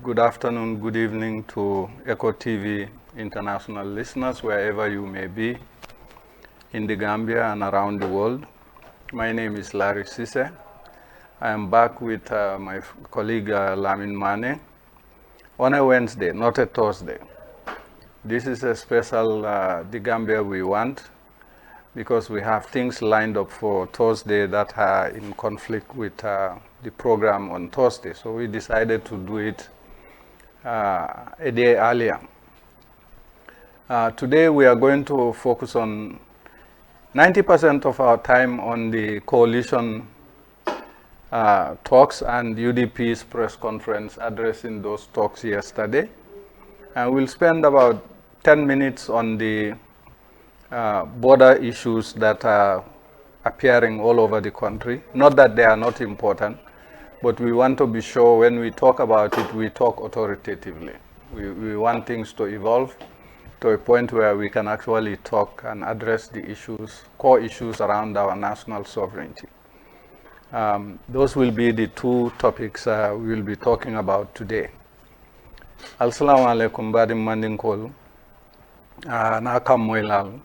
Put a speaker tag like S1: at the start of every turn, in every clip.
S1: Good afternoon, good evening to Eco TV international listeners, wherever you may be in the Gambia and around the world. My name is Larry Sise. I am back with my colleague Lamin Mane on a Wednesday, not a Thursday. This is a special the Gambia we want, because we have things lined up for Thursday that are in conflict with the program on Thursday. So we decided to do it a day earlier. Today we are going to focus on 90% of our time on the coalition talks and UDP's press conference addressing those talks yesterday. And we'll spend about 10 minutes on the border issues that are appearing all over the country. Not that they are not important, but we want to be sure when we talk about it, we talk authoritatively. We want things to evolve to a point where we can actually talk and address the issues, core issues around our national sovereignty. Those will be the two topics we will be talking about today. Assalamu alaikum badim mandinkol na kam moylal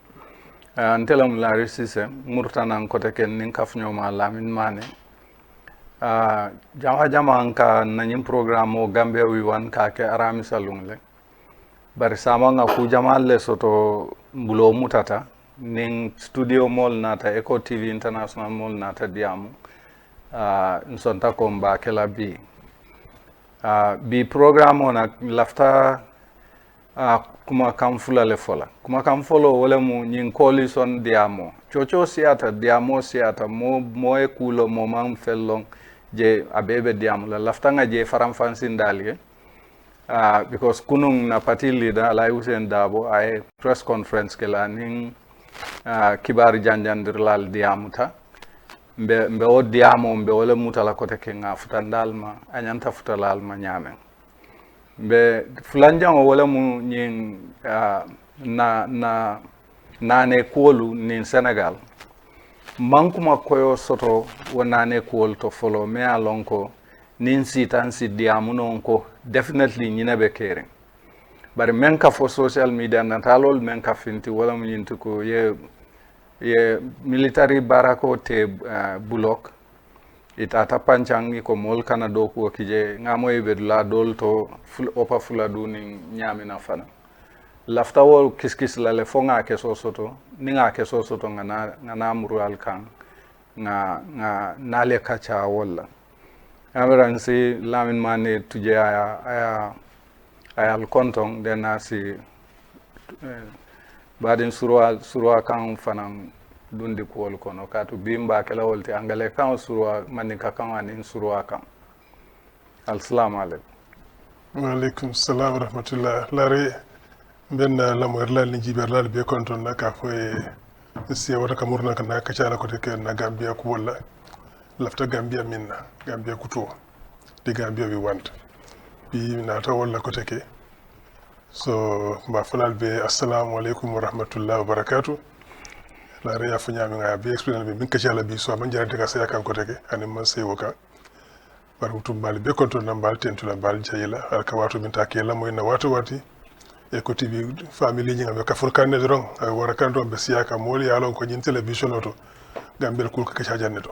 S1: antelam Larry Sise murtanan kote ken nin kafnyoma Lamin Mane jama anka nanyim programme Gambia we wan ka ke aramisa lungle bari sama nga ku jamal le soto mbulo mutata nin studio mol nata Eco TV international mol nata diamu nsonta ko mbakela bi bi programme ona lafta kuma kam fulale fola kuma kam folo wala mu nyin coalition diamo chocho siata diamo siata mo e kulo mo mam fellong je abebe diamo la lafta nga je faram fansin dalie because kunung na party leader Alai Hussein Dabo ay press conference ke la ning kibari janjandir lal diamuta mbe o diamo mbe wala mutala kote ke nga futandalma anyanta futalalma nyame mbe fulanjango wala mu nyin nane kuolu nin Senegal mankuma koyo soto wonane kuol to follow me alonko nin sitan si diamu non ko definitely nyina be kering bari men ka fo social media natalol men ka finti wala mu nyintu ko ye military barako te bulok itata panchangi ko mol kana do ko kije ngamo yebe la dol to opa fula duni nyami na fana lafta wol kiskis la le fonga ke soto ninga ke soto ngana mural kan nga nale kacha wala amran si Lamin Mane tuje aya al kontong dena si badin surwa kan fanan dundi kuwol kono katu bimba kala wolti angale kan surwa manika kan anin surwa kan assalamu alaikum
S2: wa alaikum assalam wa rahmatullah lare ben lamoyr lal ni jiber lal be konton naka foye si wata kamurna kan naka chala ko te na Gambia ku wala lafta Gambia minna Gambia ku to di Gambia we want bi na ta wala ko te so ba falal be assalamu alaikum wa rahmatullahi wa barakatuh la reya funya mi nga bi explain be min kacala bi so man jarante ka saya kan ko teke ani man sey woka bar wutum bal be konton nambal tentula bal jayila al ka watu min takela moy na watu wati Eco TV family ñinga be ka furkanne doron ay wara kan don be siya ka moli yalon ko ñin television auto gambel kul ka ca janne to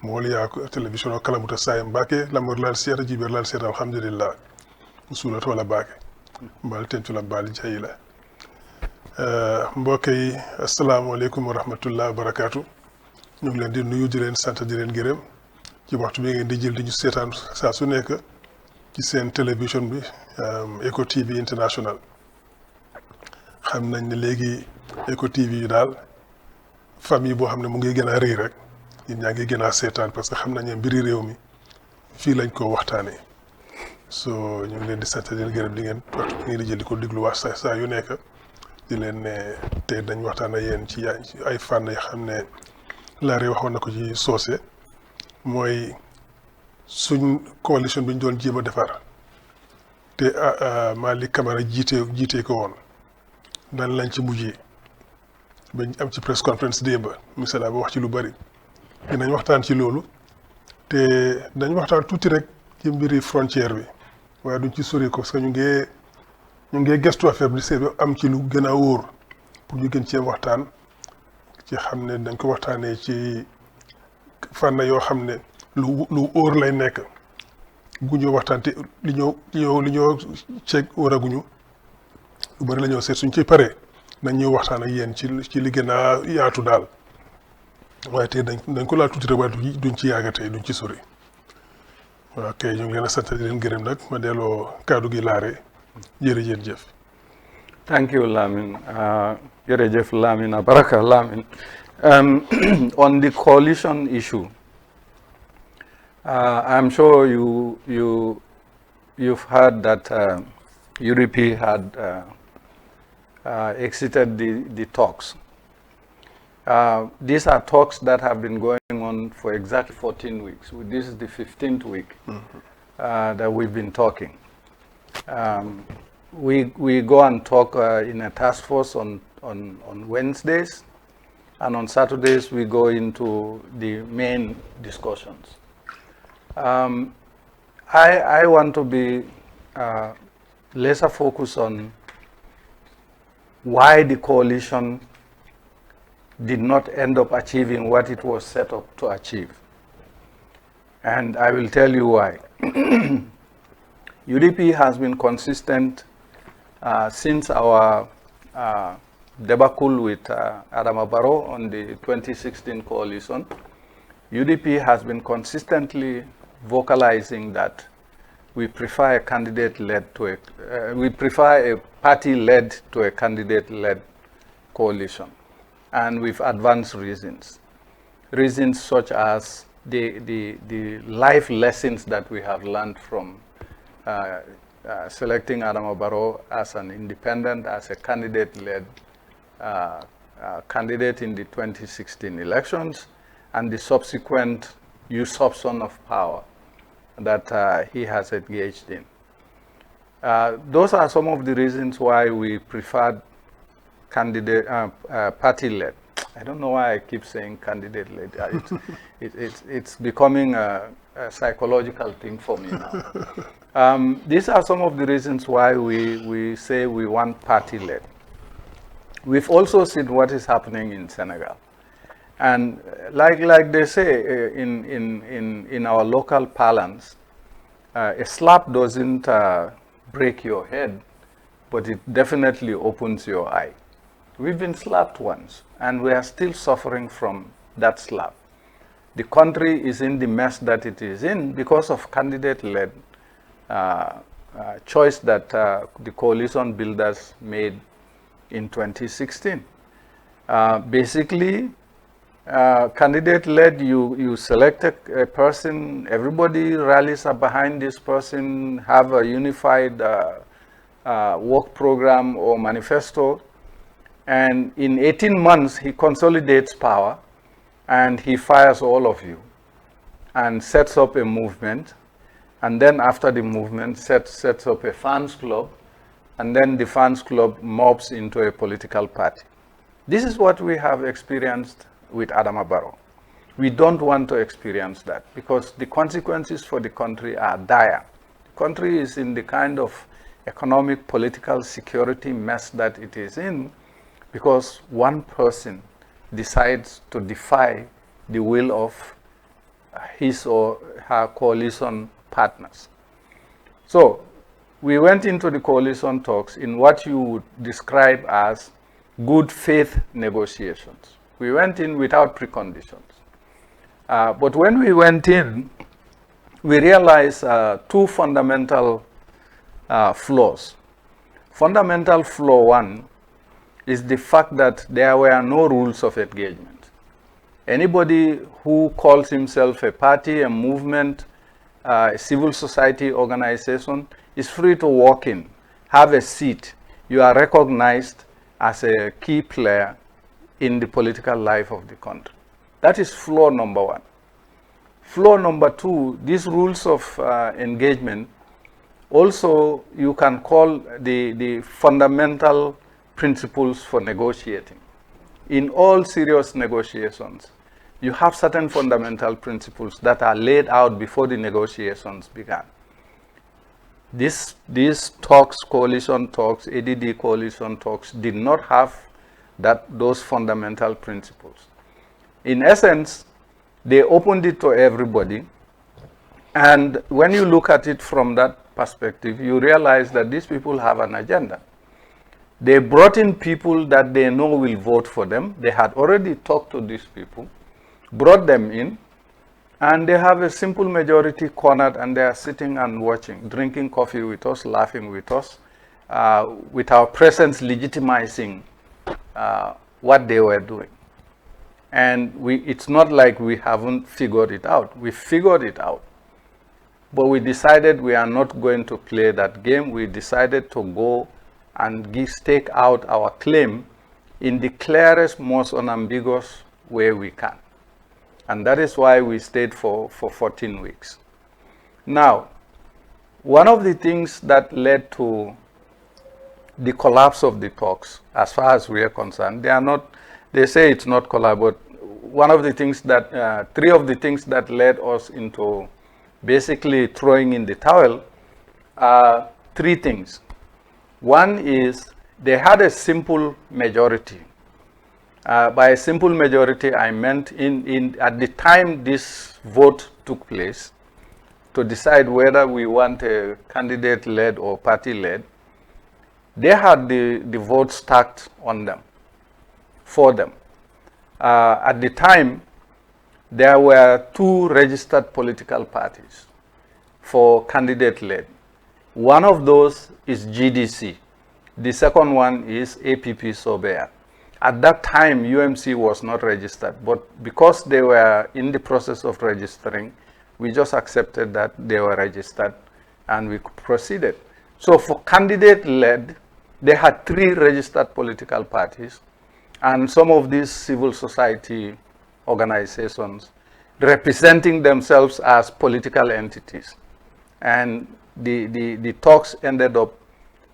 S2: moli ya television kala muta say mbake lamor lal siyata jiber lal siyata alhamdulillah usulato wala bake mbal tentula bal jayila mbokk yi assalamu alaykum wa rahmatullahi wa barakatuh ñu ngi leen di nuyu di leen sant di leen gërëm ci waxtu bi ngeen di jël di ñu sétane sa su nekk ci seen télévision bi Eco TV international xam nañ ne léegi Eco TV yi daal famille boo xam ne mu ngi gën a rëy rek ñun ñaa ngi gën a seetaan parce que xam nañ ne mbiri réew mi fii lañ ko waxtaanee so ñu ngi leen di sant di leen gërëm di ngeen waxtu ngeen di jël di ko déglu wax saa yu nekk di leen ne tey dañ waxtaan ak yéen ci ay fànn yoo xam ne Laare waxoon na ko ci soose mooy suñ coalition bi ñu doon jéem a defar te Malick Camara jiitee ko woon dan lañ ci mujjee bañ am ci press conference démb misala ba wax ci lu bari dinañ waxtaan ci loolu te dañ waxtaan tuuti rek ci mbiri frontière bi waaye duñ ci sori ko parce que ñu ngee gestu affaire bi di seet am ci lu gën a wóor pour ñu gën cee waxtaan ci xam ne dañ ko waxtaanee ci fànn yoo xam ne lu óor lay nekk gu ñoo waxtaan te li ñoo ceeg óoraguñu lu bari la ñoo seet suñ ci paree nañ ñëw waxtaan ak yéen ci li gën a yaatu daal waaye tey dañ ko laal tuuti rek waaye duñ ci yàgga tey duñ ci sori waaw kay ñu ngi leen a sant di leen gërëm nag ma delloo kaddu gi Laare jërëjëf.
S1: Thank you, Lamin. Jërëjëf Lamin Baraka Lamin. On the coalition issue, I'm sure you've heard that UDP had exited the talks. These are talks that have been going on for exactly 14 weeks. This is the 15th week that we've been talking. We go and talk in a task force on Wednesdays, and on Saturdays we go into the main discussions. I want to be laser focused on why the coalition did not end up achieving what it was set up to achieve. And I will tell you why. UDP has been consistent since our debacle with Adama Barrow on the 2016 coalition. UDP has been consistently vocalizing that we prefer a candidate-led to we prefer a party-led to a candidate-led coalition, and with advanced reasons. Reasons such as the life lessons that we have learned from selecting Adama Barrow as an independent, as a candidate-led candidate in the 2016 elections, and the subsequent usurpation of power that he has engaged in. Those are some of the reasons why we preferred candidate party-led. I don't know why I keep saying candidate-led. It's becoming a psychological thing for me now. These are some of the reasons why we say we want party-led. We've also seen what is happening in Senegal. And like they say in our local parlance, a slap doesn't break your head, but it definitely opens your eye. We've been slapped once, and we are still suffering from that slap. The country is in the mess that it is in because of candidate-led choice that the coalition builders made in 2016. Basically, candidate-led, you select a person, everybody rallies up behind this person, have a unified work program or manifesto, and in 18 months he consolidates power and he fires all of you and sets up a movement, and then after the movement sets up a fans club, and then the fans club morphs into a political party. This is what we have experienced with Adama Barrow. We don't want to experience that because the consequences for the country are dire. The country is in the kind of economic, political, security mess that it is in because one person decides to defy the will of his or her coalition partners. So we went into the coalition talks in what you would describe as good faith negotiations. We went in without preconditions. But when we went in, we realized two fundamental flaws. Fundamental flaw one is the fact that there were no rules of engagement. Anybody who calls himself a party, a movement, a civil society organization, is free to walk in, have a seat. You are recognized as a key player in the political life of the country. That is flaw number one. Flaw number two, these rules of engagement, also you can call the fundamental principles for negotiating. In all serious negotiations, you have certain fundamental principles that are laid out before the negotiations began. These talks, coalition talks, ADD coalition talks, did not have those fundamental principles. In essence, they opened it to everybody. And when you look at it from that perspective, you realize that these people have an agenda. They brought in people that they know will vote for them. They had already talked to these people, brought them in, and they have a simple majority cornered, and they are sitting and watching, drinking coffee with us, laughing with us, with our presence legitimizing what they were doing. And it's not like we haven't figured it out. We figured it out. But we decided we are not going to play that game. We decided to go and stake out our claim in the clearest, most unambiguous way we can. And that is why we stayed for 14 weeks. Now, one of the things that led to the collapse of the talks, as far as we are concerned, they say it's not collapse, but one of the things that, three of the things that led us into basically throwing in the towel are three things. One is they had a simple majority. By a simple majority, I meant at the time this vote took place to decide whether we want a candidate-led or party-led, they had the vote stacked on them, for them. At the time, there were 2 registered political parties for candidate-led. One of those is GDC. The second one is APP Sobea. At that time, UMC was not registered, but because they were in the process of registering, we just accepted that they were registered and we proceeded. So for candidate-led, they had 3 registered political parties and some of these civil society organizations representing themselves as political entities. And the talks ended up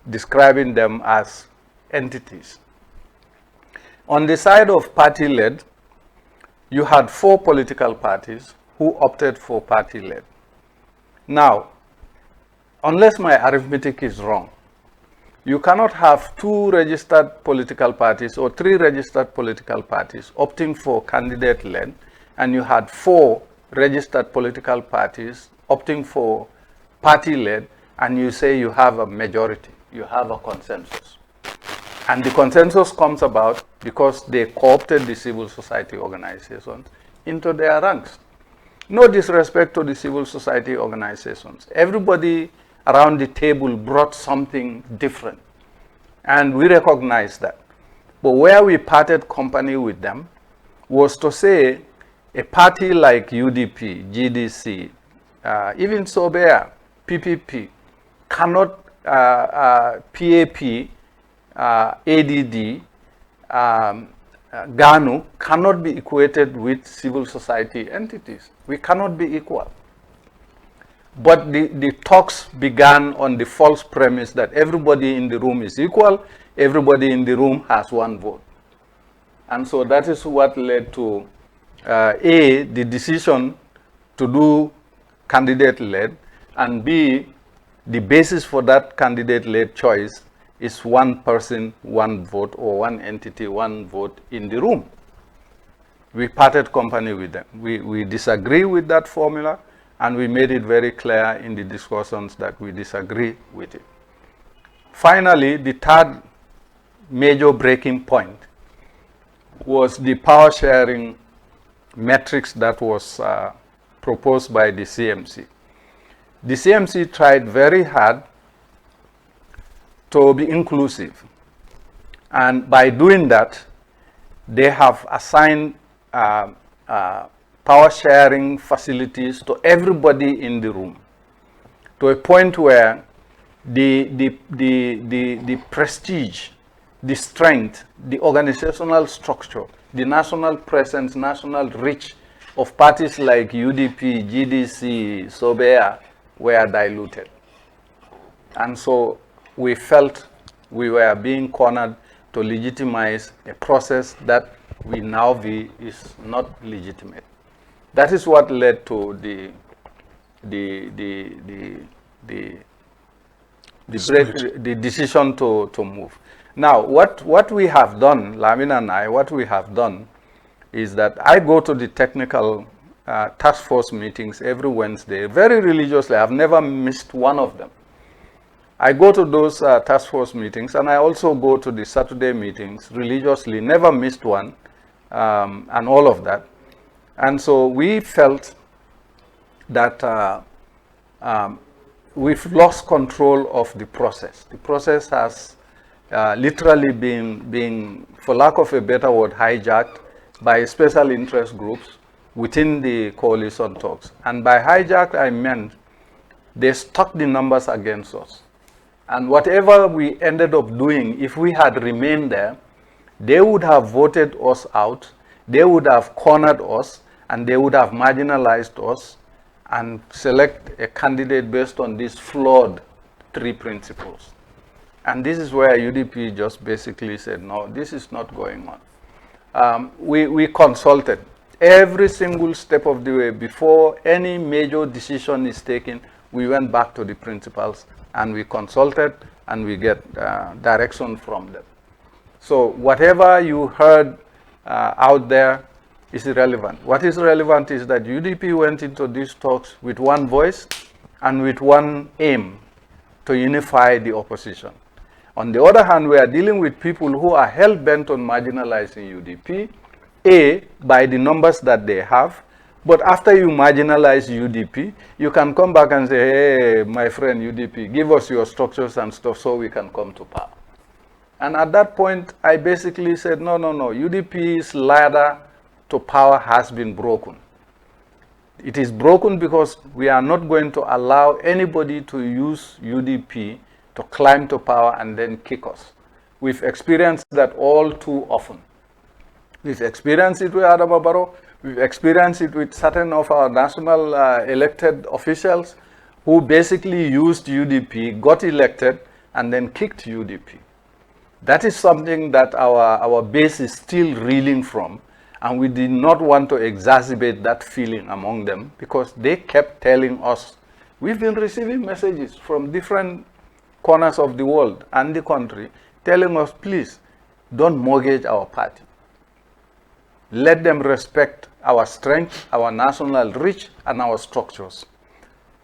S1: describing them as entities. On the side of party-led, you had 4 political parties who opted for party-led. Now, unless my arithmetic is wrong, you cannot have 2 registered political parties or 3 registered political parties opting for candidate-led, and you had 4 registered political parties opting for party-led, and you say you have a majority, you have a consensus. And the consensus comes about because they co-opted the civil society organizations into their ranks. No disrespect to the civil society organizations. Everybody around the table brought something different, and we recognize that. But where we parted company with them was to say a party like UDP, GDC, even Sobea, PPP, cannot, PAP, ADD, GANU cannot be equated with civil society entities. We cannot be equal. But the talks began on the false premise that everybody in the room is equal, everybody in the room has one vote. And so that is what led to, A, the decision to do candidate-led, and B, the basis for that candidate-led choice is one person, one vote, or one entity, one vote in the room. We parted company with them. We disagree with that formula, and we made it very clear in the discussions that we disagree with it. Finally, the third major breaking point was the power sharing metrics that was proposed by the CMC. The CMC tried very hard to be inclusive. And by doing that, they have assigned power sharing facilities to everybody in the room. to a point where the prestige, the strength, the organizational structure, the national presence, national reach of parties like UDP, GDC, SOBEA were diluted. And so we felt we were being cornered to legitimize a process that we now view is not legitimate. That is what led to the decision to move. Now, what we have done, Lamin and I, what we have done is that I go to the technical task force meetings every Wednesday, very religiously. I've never missed one of them. I go to those task force meetings, and I also go to the Saturday meetings religiously, never missed one, and all of that. And so we felt that we've lost control of the process. The process has literally been, for lack of a better word, hijacked by special interest groups within the coalition talks. And by hijacked, I meant they stuck the numbers against us. And whatever we ended up doing, if we had remained there, they would have voted us out, they would have cornered us, and they would have marginalized us and select a candidate based on these flawed 3 principles. And this is where UDP just basically said, no, this is not going on. We consulted every single step of the way. Before any major decision is taken, we went back to the principals and we consulted and we get direction from them. So whatever you heard out there is irrelevant. What is relevant is that UDP went into these talks with one voice and with one aim, to unify the opposition. On the other hand, we are dealing with people who are hell-bent on marginalizing UDP, A, by the numbers that they have, but after you marginalize UDP, you can come back and say, hey, my friend UDP, give us your structures and stuff so we can come to power. And at that point, I basically said, no, UDP's ladder to power has been broken. It is broken because we are not going to allow anybody to use UDP to climb to power and then kick us. We've experienced that all too often. We've experienced it with Adama Barrow. We've experienced it with certain of our national elected officials who basically used UDP, got elected, and then kicked UDP. That is something that our base is still reeling from, and we did not want to exacerbate that feeling among them because they kept telling us, we've been receiving messages from different corners of the world and the country telling us, please, don't mortgage our party. Let them respect our strength, our national reach, and our structures,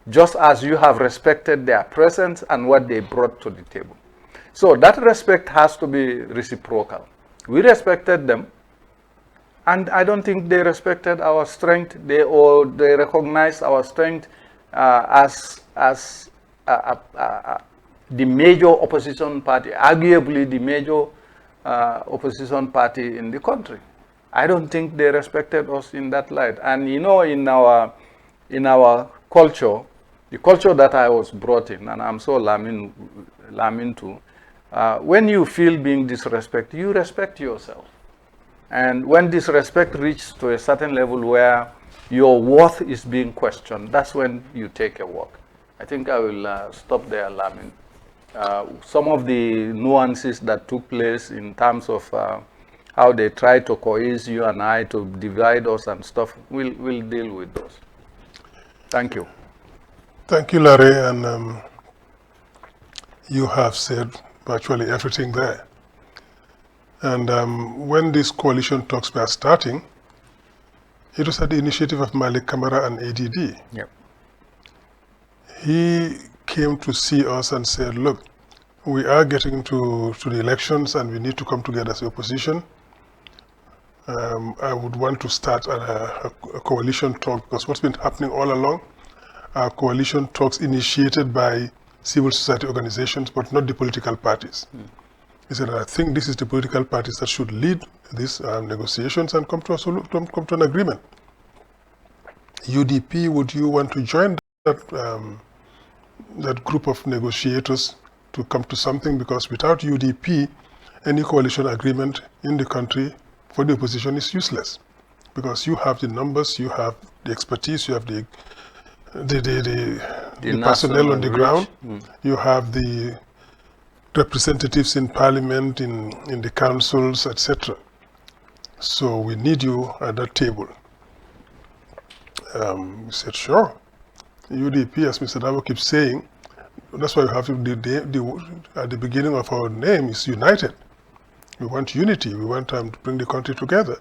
S1: just as you have respected their presence and what they brought to the table. So that respect has to be reciprocal. We respected them, and I don't think they respected our strength. They recognized our strength as the major opposition party, arguably the major opposition party in the country. I don't think they respected us in that light. And you know, in our culture, the culture that I was brought in, and I'm so Lamin too, when you feel being disrespected, you respect yourself. And when disrespect reaches to a certain level where your worth is being questioned, that's when you take a walk. I think I will stop there, Lamin. Some of the nuances that took place in terms of how they try to coerce you and I to divide us and stuff, we'll deal with those. Thank you.
S2: Thank you, Larry, and you have said virtually everything there. And when these coalition talks were starting, it was at the initiative of Malik Kamara and ADD.
S1: Yep.
S2: He came to see us and said, look, we are getting to the elections and we need to come together as the opposition. I would want to start a coalition talk, because what's been happening all along are coalition talks initiated by civil society organizations, but not the political parties. He said, I think this is the political parties that should lead these negotiations and come to an agreement. UDP, would you want to join that group of negotiators to come to something, because without UDP, any coalition agreement in the country for the opposition is useless. Because you have the numbers, you have the expertise, you have the personnel on the ground, you have the representatives in parliament, in the councils, etc. So we need you at that table. We said, sure. UDP, as Mr. Dabo keeps saying, that's why we have at the beginning of our name is united. We want unity. We want to bring the country together.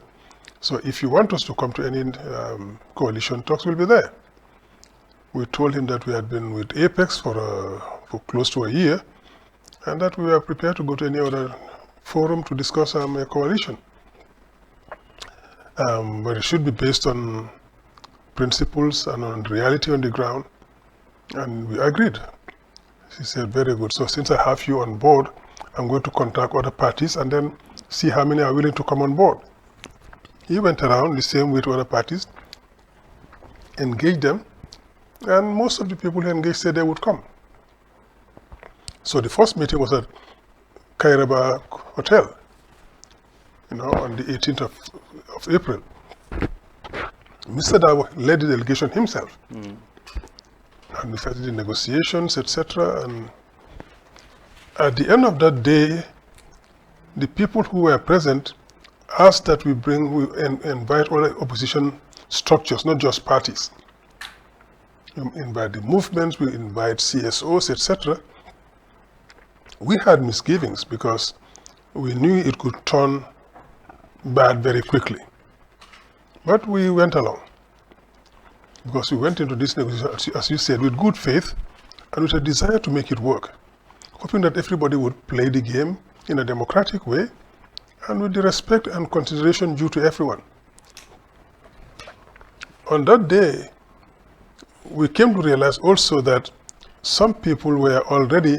S2: So if you want us to come to any coalition talks, we'll be there. We told him that we had been with Apex for close to a year, and that we were prepared to go to any other forum to discuss a coalition. But it should be based on principles and on reality on the ground. And we agreed. He said, very good. So since I have you on board, I'm going to contact other parties and then see how many are willing to come on board. He went around the same way to other parties, engaged them, and most of the people who engaged said they would come. So the first meeting was at Kairaba Hotel, on the 18th of April. Mr. Dawo led the delegation himself. And we started the negotiations, etc. And at the end of that day, the people who were present asked that we invite other opposition structures, not just parties. We invite the movements, we invite CSOs, etc. We had misgivings because we knew it could turn bad very quickly. But we went along. Because we went into this negotiation, as you said, with good faith and with a desire to make it work, hoping that everybody would play the game in a democratic way and with the respect and consideration due to everyone. On that day, we came to realize also that some people were already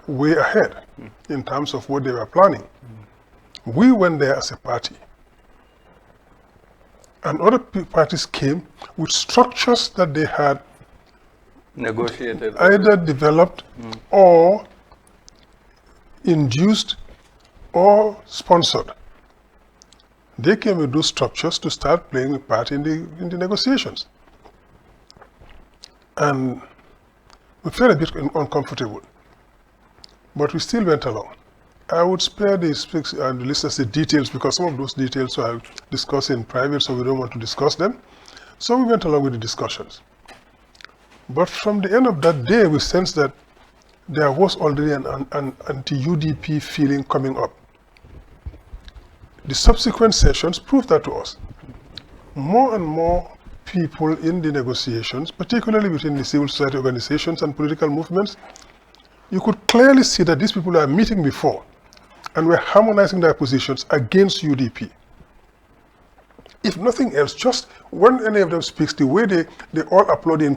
S2: way ahead in terms of what they were planning. We went there as a party. And other parties came with structures that they had
S1: negotiated,
S2: either developed or induced or sponsored. They came with those structures to start playing a part in the negotiations. And we felt a bit uncomfortable, but we still went along. I would spare the listeners the details because some of those details I'll discuss in private, so we don't want to discuss them. So we went along with the discussions. But from the end of that day, we sensed that there was already an anti-UDP feeling coming up. The subsequent sessions proved that to us. More and more people in the negotiations, particularly within the civil society organizations and political movements, you could clearly see that these people are meeting before and were harmonizing their positions against UDP. If nothing else, just when any of them speaks, the way they all applaud in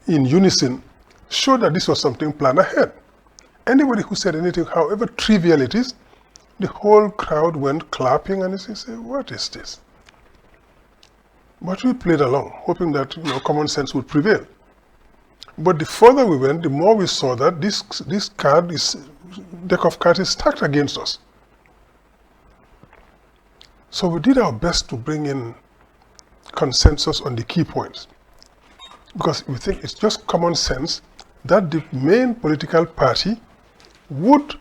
S2: unison showed that this was something planned ahead. Anybody who said anything, however trivial it is, the whole crowd went clapping and they said, what is this? But we played along, hoping that common sense would prevail. But the further we went, the more we saw that this deck of cards is stacked against us. So we did our best to bring in consensus on the key points. Because we think it's just common sense that the main political party would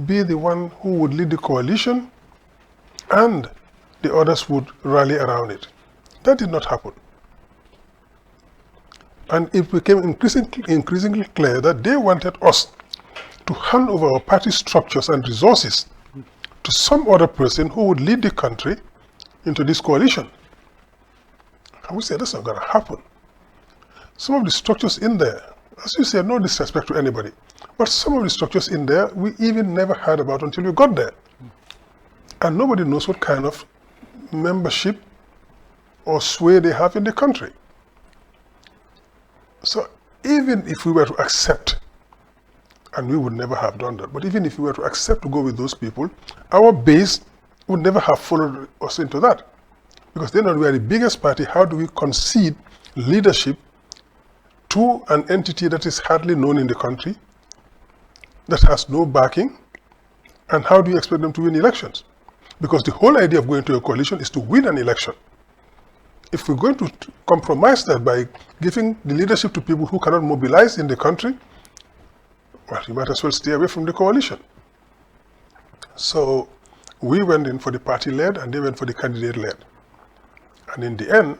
S2: be the one who would lead the coalition and the others would rally around it. That did not happen. And it became increasingly clear that they wanted us to hand over our party structures and resources to some other person who would lead the country into this coalition. And we said, that's not going to happen. Some of the structures in there, as you said, no disrespect to anybody, but some of the structures in there we even never heard about until we got there. And nobody knows what kind of membership or sway they have in the country. So even if we were to accept, and we would never have done that, but even if we were to accept to go with those people, our base would never have followed us into that. Because they know we are the biggest party. How do we concede leadership to an entity that is hardly known in the country, that has no backing, and how do you expect them to win elections? Because the whole idea of going to a coalition is to win an election. If we're going to compromise that by giving the leadership to people who cannot mobilize in the country, well, you might as well stay away from the coalition. So we went in for the party-led and they went for the candidate-led. And in the end,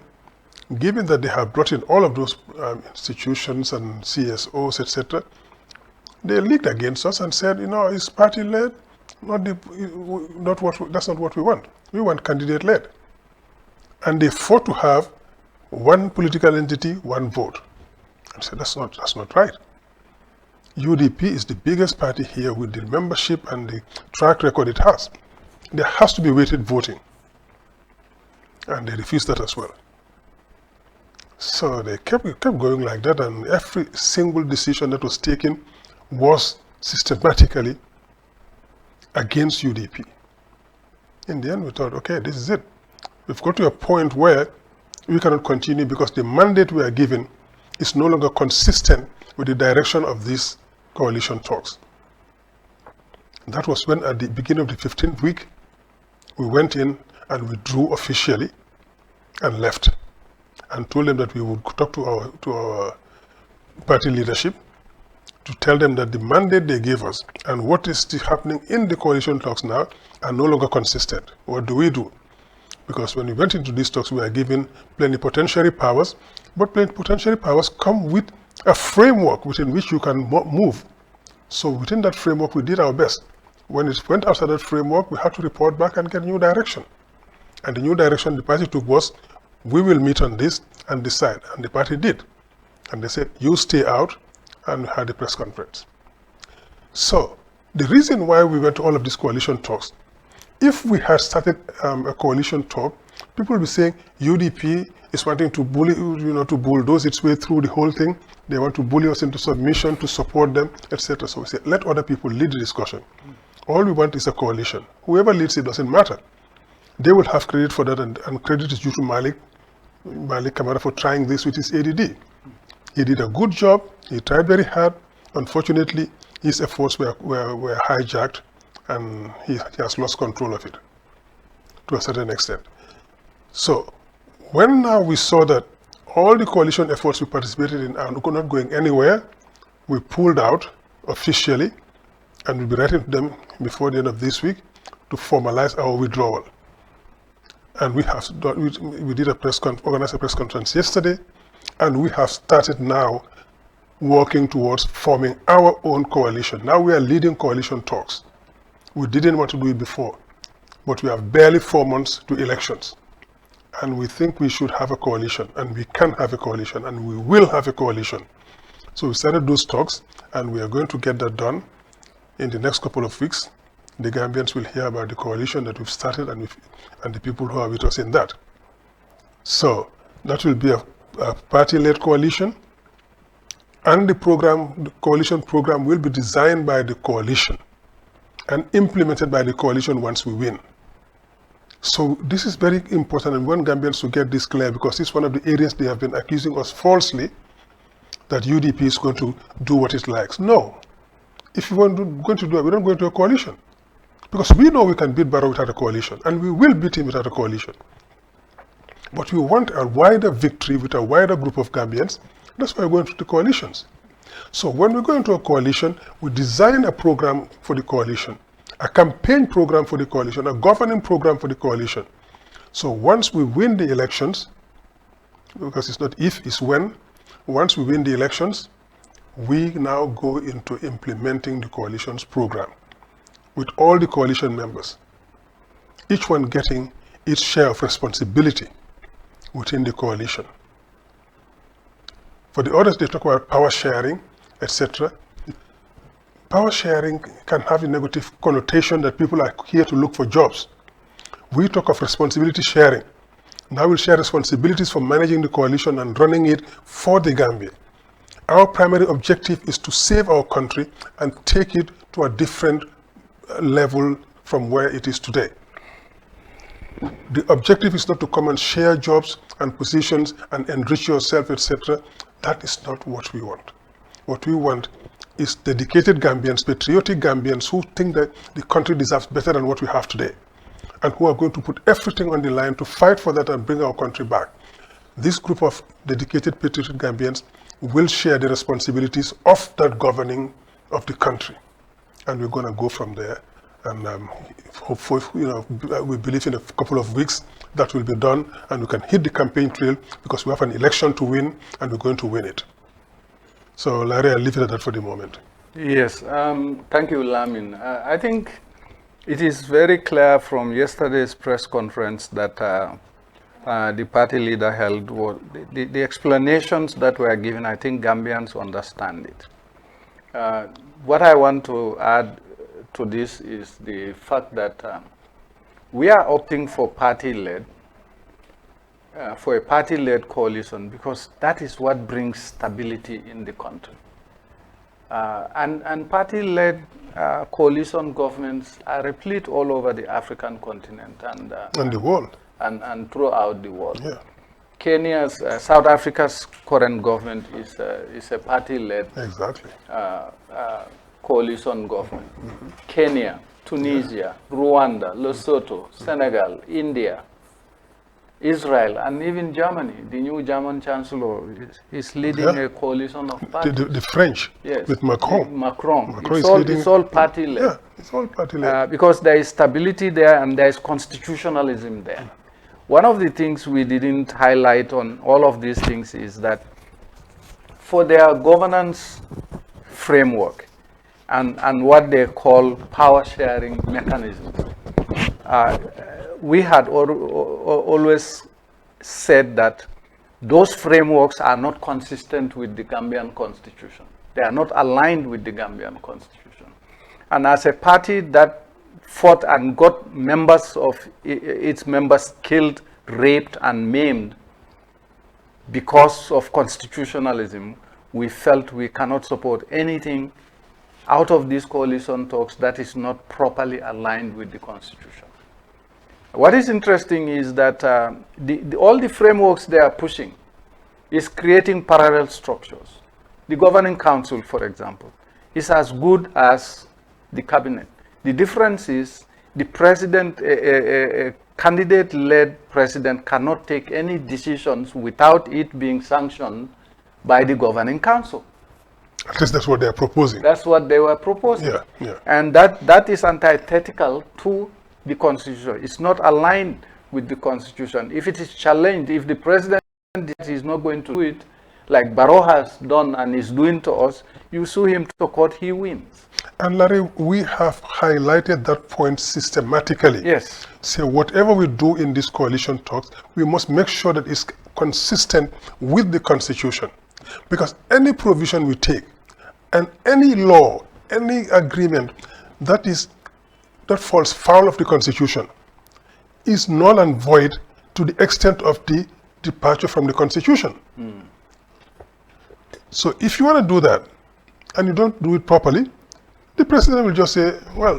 S2: given that they have brought in all of those institutions and CSOs, etc., they leaked against us and said, it's party-led, that's not what we want. We want candidate-led. And they fought to have one political entity, one vote. And said, that's not right. UDP is the biggest party here with the membership and the track record it has. There has to be weighted voting. And they refused that as well. So they kept going like that, and every single decision that was taken was systematically against UDP. In the end, we thought, okay, this is it. We've got to a point where we cannot continue because the mandate we are given is no longer consistent with the direction of these coalition talks. That was when, at the beginning of the 15th week, we went in and withdrew officially and left and told them that we would talk to our party leadership to tell them that the mandate they gave us and what is happening in the coalition talks now are no longer consistent. What do we do? Because when we went into these talks, we were given plenipotentiary powers, but plenipotentiary powers come with a framework within which you can move. So within that framework, we did our best. When it went outside that framework, we had to report back and get a new direction. And the new direction the party took was, we will meet on this and decide. And the party did. And they said, you stay out, and we had a press conference. So the reason why we went to all of these coalition talks, if we had started a coalition talk, people would be saying UDP is wanting to bully, to bulldoze its way through the whole thing. They want to bully us into submission, to support them, etc. So we say, let other people lead the discussion. All we want is a coalition. Whoever leads it doesn't matter. They will have credit for that, and credit is due to Malik Kamara for trying this with his ADD. He did a good job. He tried very hard. Unfortunately, his efforts were hijacked, and he has lost control of it to a certain extent. So when now we saw that all the coalition efforts we participated in are not going anywhere, we pulled out officially, and we'll be writing to them before the end of this week to formalize our withdrawal. And we have done, we did organized a press conference yesterday, and we have started now working towards forming our own coalition. Now we are leading coalition talks. We didn't want to do it before, but we have barely 4 months to elections. And we think we should have a coalition, and we can have a coalition, and we will have a coalition. So we started those talks, and we are going to get that done in the next couple of weeks. The Gambians will hear about the coalition that we've started and the people who are with us in that. So that will be a party-led coalition, and the coalition program will be designed by the coalition and implemented by the coalition once we win. So this is very important, and we want Gambians to get this clear, because it's one of the areas they have been accusing us falsely that UDP is going to do what it likes. No. If we want going to do it, we don't go into a coalition. Because we know we can beat Barrow without a coalition, and we will beat him without a coalition. But we want a wider victory with a wider group of Gambians. That's why we're going to the coalitions. So when we go into a coalition, we design a program for the coalition, a campaign program for the coalition, a governing program for the coalition. So once we win the elections, because it's not if, it's when, once we win the elections, we now go into implementing the coalition's program with all the coalition members, each one getting its share of responsibility within the coalition. For the others, they talk about power sharing, etc. Power sharing can have a negative connotation that people are here to look for jobs. We talk of responsibility sharing. Now we'll share responsibilities for managing the coalition and running it for the Gambia. Our primary objective is to save our country and take it to a different level from where it is today. The objective is not to come and share jobs and positions and enrich yourself, etc. That is not what we want. What we want is dedicated Gambians, patriotic Gambians who think that the country deserves better than what we have today, and who are going to put everything on the line to fight for that and bring our country back. This group of dedicated patriotic Gambians will share the responsibilities of that governing of the country. And we're going to go from there. And hopefully, we believe in a couple of weeks that will be done, and we can hit the campaign trail, because we have an election to win, and we're going to win it. So, Larry, I'll leave it at that for the moment.
S1: Yes, thank you, Lamin. I think it is very clear from yesterday's press conference that the party leader held, the explanations that were given, I think Gambians understand it. What I want to add to this is the fact that we are opting for a party-led coalition, because that is what brings stability in the country. And party-led coalition governments are replete all over the African continent and
S2: the world.
S1: And throughout the world.
S2: Yeah.
S1: Kenya's, South Africa's current government is a party-led
S2: Exactly.
S1: Coalition government. Kenya, Tunisia, Rwanda, Lesotho, Senegal, India, Israel, and even Germany. The new German chancellor is leading a coalition of parties.
S2: The French,
S1: yes,
S2: with Macron.
S1: Macron
S2: It's
S1: all party-led.
S2: Yeah, it's all party-led.
S1: Because there is stability there and there is constitutionalism there. One of the things we didn't highlight on all of these things is that for their governance framework and what they call power sharing mechanisms, we had always said that those frameworks are not consistent with the Gambian constitution. They are not aligned with the Gambian constitution. And as a party that fought and got members of its members killed, raped, and maimed because of constitutionalism, we felt we cannot support anything out of these coalition talks that is not properly aligned with the constitution. What is interesting is that all the frameworks they are pushing is creating parallel structures. The governing council, for example, is as good as the cabinet. The difference is the president, a candidate-led president cannot take any decisions without it being sanctioned by the governing council.
S2: At least that's what they are proposing.
S1: That's what they were proposing.
S2: Yeah, yeah.
S1: And that is antithetical to the constitution. It's not aligned with the constitution. If it is challenged, if the president is not going to do it, like Barrow has done and is doing to us, you sue him to court, he wins.
S2: And Larry, we have highlighted that point systematically.
S1: Yes.
S2: So whatever we do in these coalition talks, we must make sure that it's consistent with the constitution. Because any provision we take, and any law, any agreement that falls foul of the constitution is null and void to the extent of the departure from the constitution. So if you want to do that and you don't do it properly, the president will just say, well,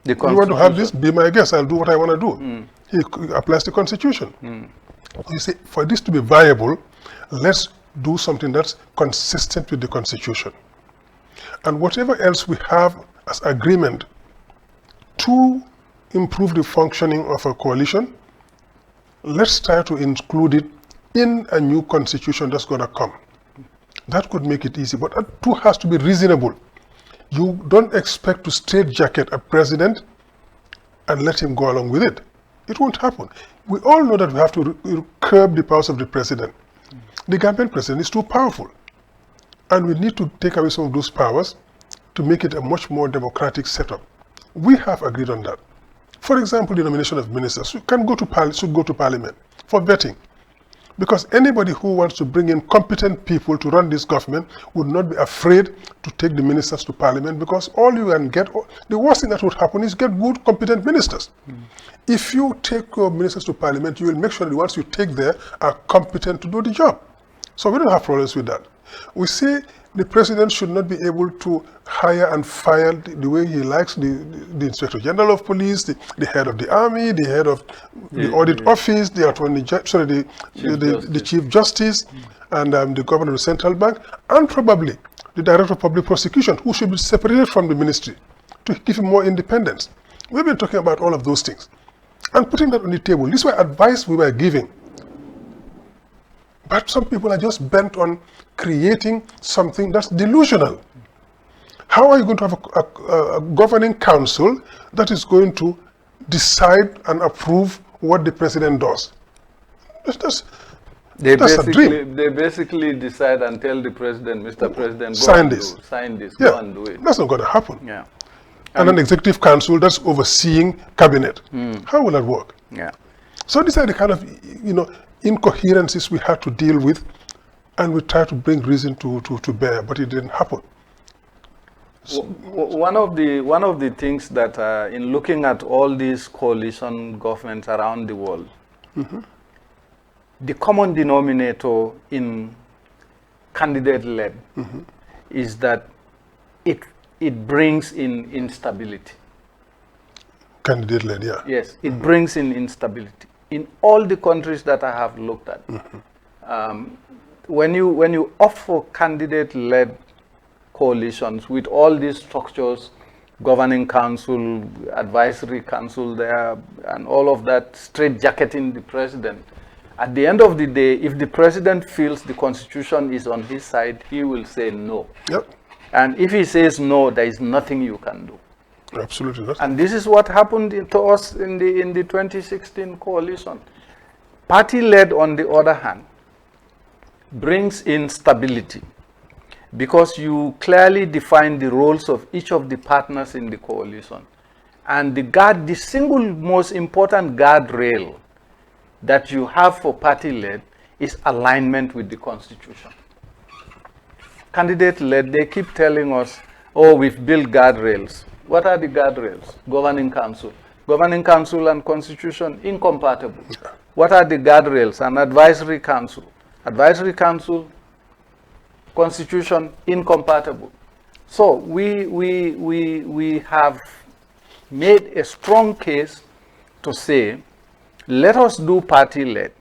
S2: you want to have this, be my guest, I'll do what I want to do. He applies the constitution. You see, for this to be viable, let's do something that's consistent with the constitution. And whatever else we have as agreement to improve the functioning of a coalition, let's try to include it in a new constitution that's going to come. That could make it easy, but that too has to be reasonable. You don't expect to straitjacket a president and let him go along with it. It won't happen. We all know that we have to curb the powers of the president. The Gambian president is too powerful. And we need to take away some of those powers to make it a much more democratic setup. We have agreed on that. For example, the nomination of ministers should go to parliament for vetting. Because anybody who wants to bring in competent people to run this government would not be afraid to take the ministers to parliament, because all you can get, the worst thing that would happen is get good, competent ministers. If you take your ministers to parliament, you will make sure that the ones you take there are competent to do the job. So we don't have problems with that. We say the president should not be able to hire and fire the way he likes the Inspector General of Police, the head of the army, the head of the audit office, the attorney, the Chief Justice, and the governor of the central bank, and probably the director of public prosecution, who should be separated from the ministry to give him more independence. We've been talking about all of those things and putting that on the table. This was advice we were giving. But some people are just bent on creating something that's delusional. How are you going to have a governing council that is going to decide and approve what the president does? That's
S1: They
S2: a dream.
S1: basically decide and tell the president, Mr. President, go
S2: Sign
S1: and
S2: this.
S1: sign this,
S2: Yeah,
S1: go and do it.
S2: that's not going to happen.
S1: Yeah.
S2: And an executive council that's overseeing cabinet. How will that work?
S1: Yeah.
S2: So these are the kind of incoherences we had to deal with, and we tried to bring reason to bear, but it didn't happen.
S1: One of the things that in looking at all these coalition governments around the world, the common denominator in candidate-led is that it brings in instability.
S2: Candidate-led, yeah.
S1: Yes, it brings in instability. In all the countries that I have looked at, when you opt for candidate-led coalitions with all these structures, governing council, advisory council there, and all of that straitjacketing the president, at the end of the day, if the president feels the constitution is on his side, he will say no.
S2: Yep.
S1: And if he says no, there is nothing you can do.
S2: Absolutely not.
S1: And this is what happened to us in the 2016 coalition. Party-led, on the other hand, brings in stability because you clearly define the roles of each of the partners in the coalition. And the single most important guardrail that you have for party-led is alignment with the constitution. Candidate-led, they keep telling us, oh, we've built guardrails. What are the guardrails? Governing council. Governing council and constitution, incompatible. What are the guardrails? An advisory council. Advisory council, constitution, incompatible. So we have made a strong case to say, let us do party-led.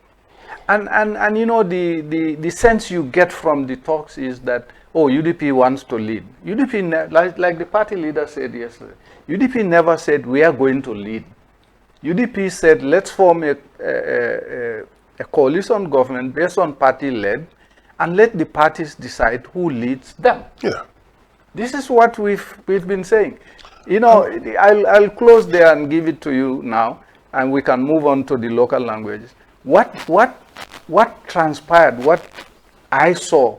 S1: And you know, the sense you get from the talks is that, oh, UDP wants to lead. UDP, like the party leader said yesterday, UDP never said we are going to lead. UDP said let's form a coalition government based on party-led and let the parties decide who leads them.
S2: Yeah.
S1: This is what we've been saying. You know, I'll close there and give it to you now, and we can move on to the local languages. What transpired, what I saw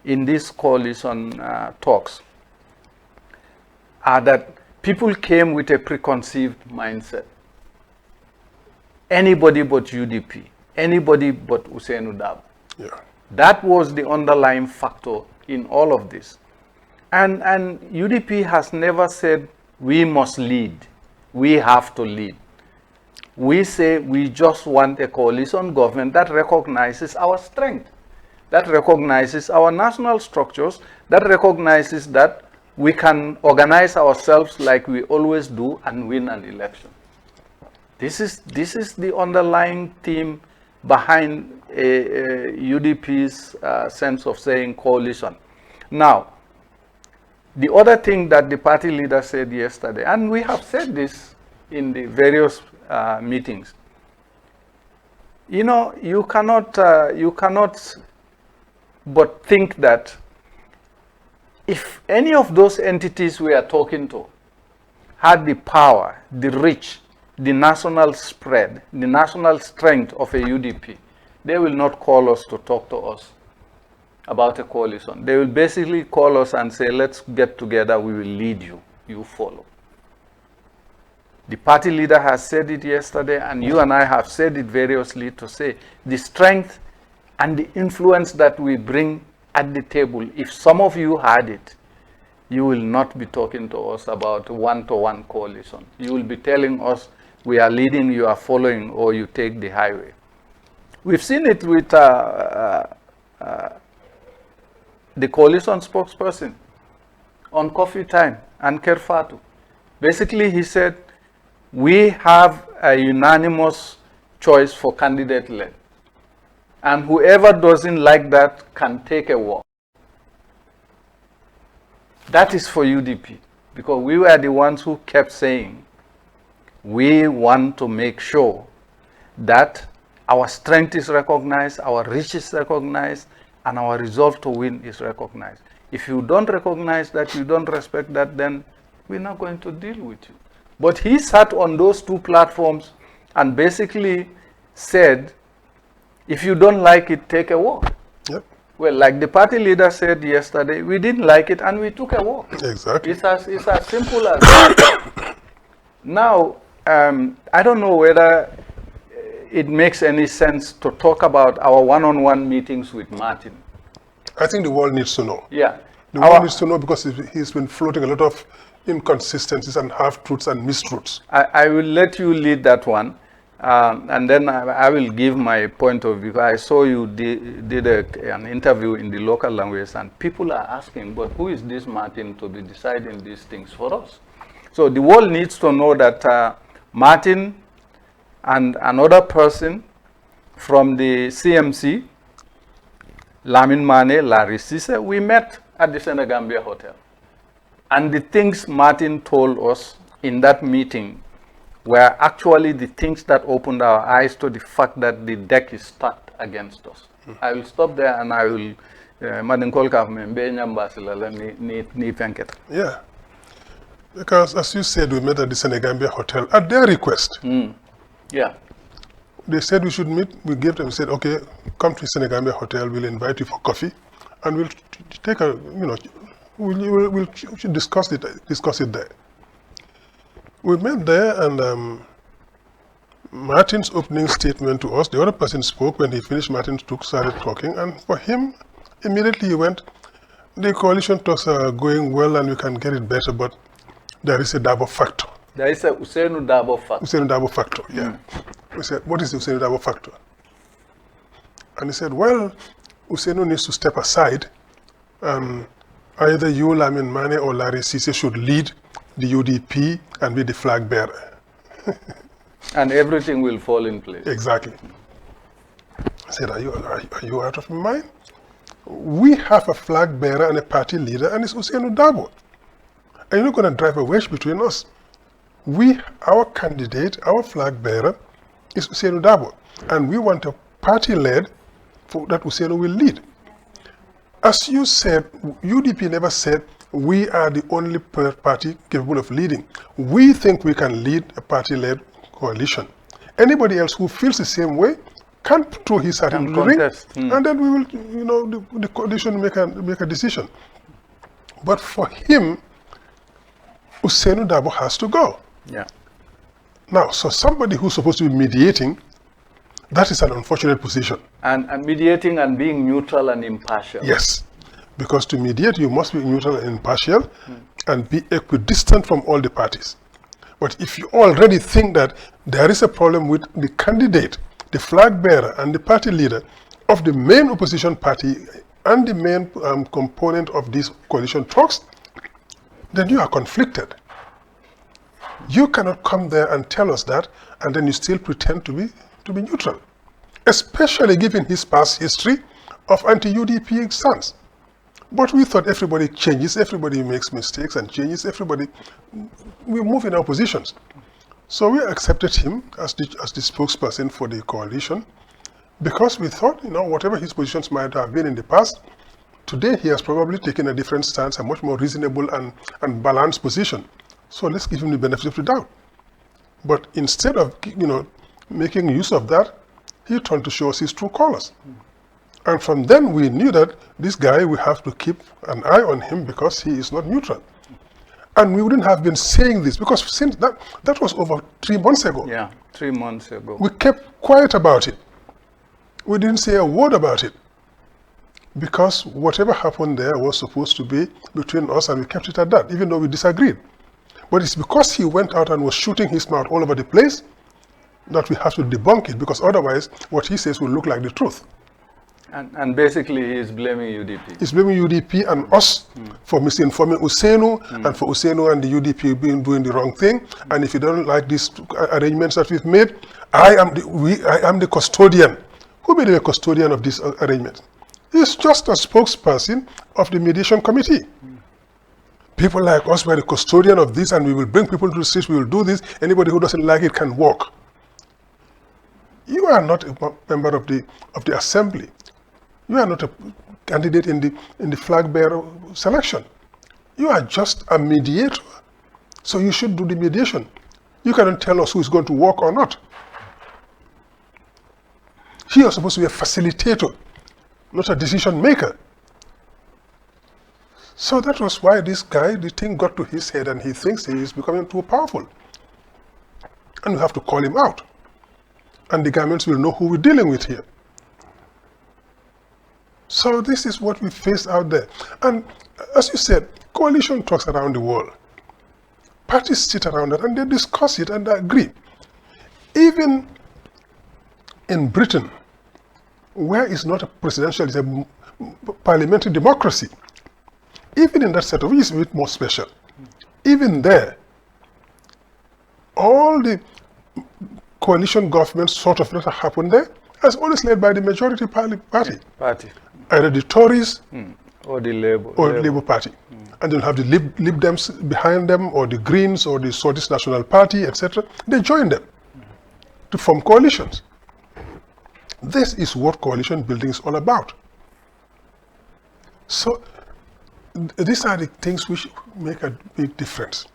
S1: in these coalition talks are that people came with a preconceived mindset. Anybody but UDP, anybody but Ousainou Darboe.
S2: Yeah.
S1: That was the underlying factor in all of this. And UDP has never said we must lead, we have to lead. We say we just want a coalition government that recognizes our strength, that recognizes our national structures, that recognizes that we can organize ourselves like we always do and win an election. This is the underlying theme behind UDP's sense of saying coalition. Now, the other thing that the party leader said yesterday, and we have said this in the various meetings, you know, you cannot but think that if any of those entities we are talking to had the power, the reach, the national spread, the national strength of a UDP, they will not call us to talk to us about a coalition. They will basically call us and say, let's get together, we will lead you, you follow. The party leader has said it yesterday, and you and I have said it variously to say the strength and the influence that we bring at the table. If some of you had it, you will not be talking to us about one-to-one coalition. You will be telling us we are leading, you are following, or you take the highway. We've seen it with the coalition spokesperson on Coffee Time and Kerfatu. Basically, he said, we have a unanimous choice for candidate-led. And whoever doesn't like that can take a walk. That is for UDP, because we were the ones who kept saying, we want to make sure that our strength is recognized, our reach is recognized, and our resolve to win is recognized. If you don't recognize that, you don't respect that, then we're not going to deal with you. But he sat on those two platforms and basically said, if you don't like it, take a walk.
S2: Yep.
S1: Well, like the party leader said yesterday, we didn't like it and we took a walk.
S2: Exactly.
S1: It's as simple as that. Now, I don't know whether it makes any sense to talk about our one-on-one meetings with Martin.
S2: I think the world needs to know.
S1: Yeah.
S2: The world needs to know, because he's been floating a lot of inconsistencies and half-truths and mistruths.
S1: I will let you lead that one, and then I will give my point of view. I saw you did an interview in the local language, and people are asking, but who is this Martin to be deciding these things for us? So the world needs to know that Martin and another person from the CMC, Lamin Mane, Larry Sise, we met at the Senegambia Hotel. And the things Martin told us in that meeting were actually the things that opened our eyes to the fact that the deck is stacked against us. I will stop there and I will
S2: Yeah. Because as you said, we met at the Senegambia Hotel at their request.
S1: Yeah.
S2: They said we should meet. We gave them, we said, okay, come to Senegambia Hotel, we'll invite you for coffee, and we'll take a, we'll discuss it there. We met there, and Martin's opening statement to us, the other person spoke. When he finished, Martin started talking, and for him, immediately he went, the coalition talks are going well and we can get it better, but there is a double factor.
S1: There is a Usainu Dabo factor.
S2: Usainu Dabo factor, yeah. We said, what is the Usainu Dabo factor? And he said, well, Usainu needs to step aside. Either you, Lamin Mane, or Larry Sise should lead the UDP and be the flag bearer.
S1: And everything will fall in place.
S2: Exactly. I said, are you out of your mind? We have a flag bearer and a party leader, and it's Usainu Dabo. And you're not going to drive a wedge between us. Our candidate, our flag bearer, is Usainu Dabo, and we want a party led that Usainu will lead. As you said, UDP never said we are the only party capable of leading. We think we can lead a party led coalition. Anybody else who feels the same way can throw his hat into the ring, and then we will, the coalition make a decision. But for him, Usainu Dabo has to go.
S1: Yeah.
S2: Now, so somebody who's supposed to be mediating, that is an unfortunate position.
S1: And mediating and being neutral and impartial.
S2: Yes, because to mediate, you must be neutral and impartial and be equidistant from all the parties. But if you already think that there is a problem with the candidate, the flag bearer, and the party leader of the main opposition party and the main component of these coalition talks, then you are conflicted. You cannot come there and tell us that, and then you still pretend to be neutral, especially given his past history of anti-UDP stance. But we thought everybody changes, everybody makes mistakes and changes, we move in our positions. So we accepted him as the spokesperson for the coalition, because we thought, whatever his positions might have been in the past, today he has probably taken a different stance, a much more reasonable and balanced position. So let's give him the benefit of the doubt. But instead of, making use of that, he turned to show us his true colors. And from then we knew that this guy, we have to keep an eye on him because he is not neutral. And we wouldn't have been saying this because since that was over 3 months ago.
S1: Yeah, 3 months ago.
S2: We kept quiet about it. We didn't say a word about it. Because whatever happened there was supposed to be between us, and we kept it at that, even though we disagreed. But it's because he went out and was shooting his mouth all over the place that we have to debunk it, because otherwise what he says will look like the truth.
S1: And basically he is blaming UDP.
S2: He's blaming UDP and us for misinforming Usainu, and for Usainu and the UDP doing the wrong thing. And if you don't like these arrangements that we've made, I am the custodian Who may be the custodian of this arrangement? He's just a spokesperson of the mediation committee. People like us were the custodian of this, and we will bring people to the streets, we will do this. Anybody who doesn't like it can walk. You are not a member of the assembly. You are not a candidate in the flag bearer selection. You are just a mediator. So you should do the mediation. You cannot tell us who is going to walk or not. He is supposed to be a facilitator, not a decision maker. So that was why this guy, the thing got to his head, and he thinks he is becoming too powerful. And we have to call him out. And the Gambians will know who we're dealing with here. So this is what we face out there. And as you said, coalition talks around the world. Parties sit around it and they discuss it and they agree. Even in Britain, where it's not a presidential, it's a parliamentary democracy, even in that setup, which is a bit more special, even there, all the coalition governments sort of that happen there is always led by the majority party. Either the Tories
S1: or the Labour
S2: Party. And they'll have the Lib Dems behind them, or the Greens, or the Scottish National Party, etc. They join them to form coalitions. This is what coalition building is all about. So these are the things which make a big difference.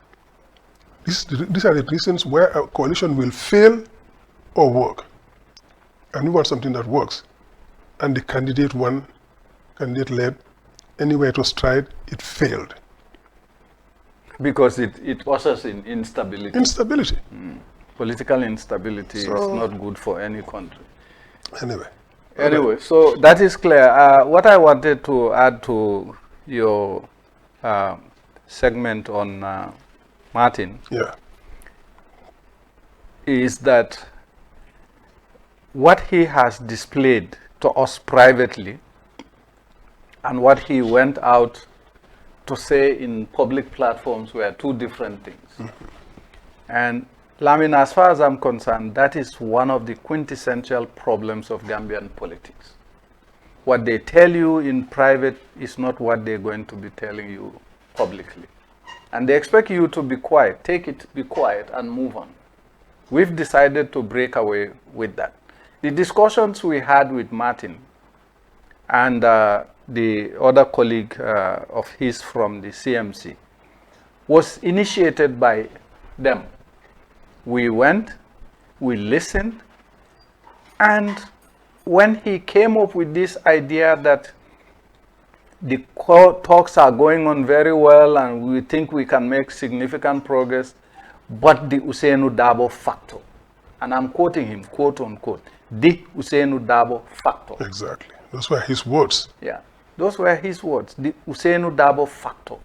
S2: These are the reasons where a coalition will fail or work. And we want something that works. And the candidate led, anywhere it was tried, it failed.
S1: Because it ushers in instability.
S2: Instability.
S1: Political instability is not good for any country.
S2: Anyway,
S1: so that is clear. What I wanted to add to your segment on Martin is that what he has displayed to us privately and what he went out to say in public platforms were two different things. And Lamin, as far as I'm concerned, that is one of the quintessential problems of Gambian politics. What they tell you in private is not what they're going to be telling you publicly. And they expect you to be quiet. Take it, be quiet, and move on. We've decided to break away with that. The discussions we had with Martin and the other colleague of his from the CMC was initiated by them. We went, we listened, and when he came up with this idea that the talks are going on very well and we think we can make significant progress, but the Ousainou Darboe factor, and I'm quoting him, quote unquote, the Ousainou Darboe factor.
S2: Exactly. Those were his words.
S1: Yeah, those were his words. The Ousainou Darboe factor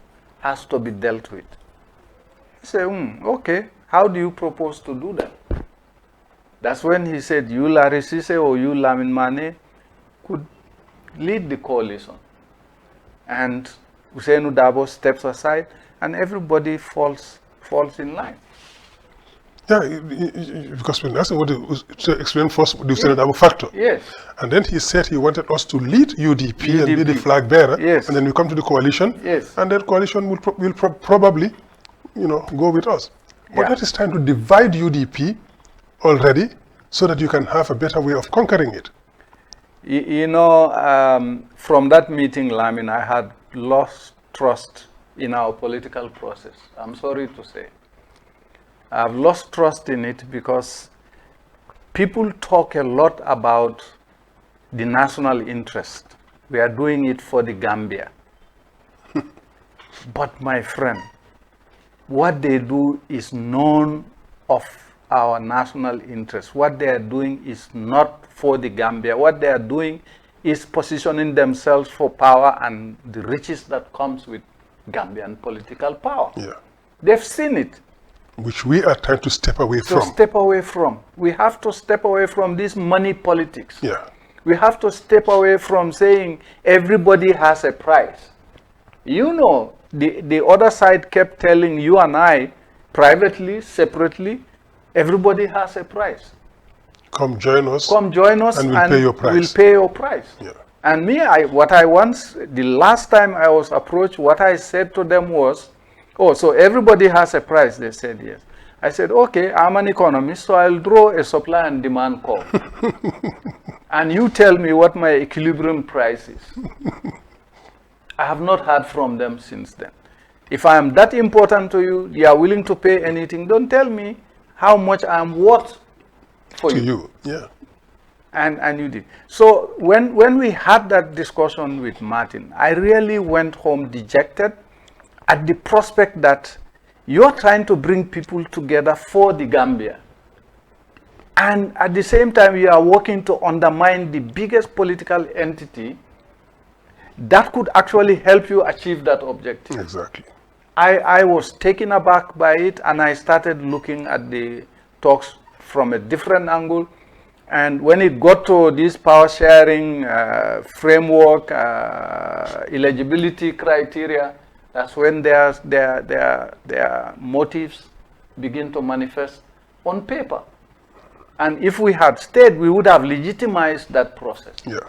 S1: has to be dealt with. He said, okay, how do you propose to do that? That's when he said, you Larry Sise or you Lamin Mane could lead the coalition. And Ousainou Darboe steps aside and everybody falls in line.
S2: Yeah, because when asked what to explain first the Ousainou Darboe factor.
S1: Yes.
S2: And then he said he wanted us to lead UDP and be the flag bearer.
S1: Yes.
S2: And then we come to the coalition.
S1: Yes.
S2: And that coalition will probably, go with us. But that is trying to divide UDP already so that you can have a better way of conquering it.
S1: From that meeting, Lamin, I had lost trust in our political process. I'm sorry to say. I've lost trust in it because people talk a lot about the national interest. We are doing it for the Gambia. But my friend, what they do is none of our national interest. What they are doing is not for the Gambia. What they are doing is positioning themselves for power and the riches that comes with Gambian political power.
S2: Yeah.
S1: They've seen it.
S2: Which we are trying to step away from.
S1: We have to step away from this money politics.
S2: Yeah.
S1: We have to step away from saying everybody has a price. The other side kept telling you and I, privately, separately, everybody has a price.
S2: Come join us.
S1: Come join us
S2: and we'll pay your price.
S1: We'll pay your price.
S2: Yeah.
S1: And me, the last time I was approached, what I said to them was, oh, so everybody has a price. They said yes. I said, okay, I'm an economist, so I'll draw a supply and demand curve. And you tell me what my equilibrium price is. I have not heard from them since then. If I am that important to you, you are willing to pay anything, don't tell me how much I'm worth for
S2: to
S1: you.
S2: you. Yeah.
S1: And you did. So when we had that discussion with Martin, I really went home dejected at the prospect that you're trying to bring people together for the Gambia. And at the same time, you are working to undermine the biggest political entity that could actually help you achieve that objective.
S2: Exactly.
S1: I was taken aback by it, and I started looking at the talks from a different angle. And when it got to this power sharing framework, eligibility criteria, that's when their motives begin to manifest on paper. And if we had stayed, we would have legitimized that process.
S2: Yeah.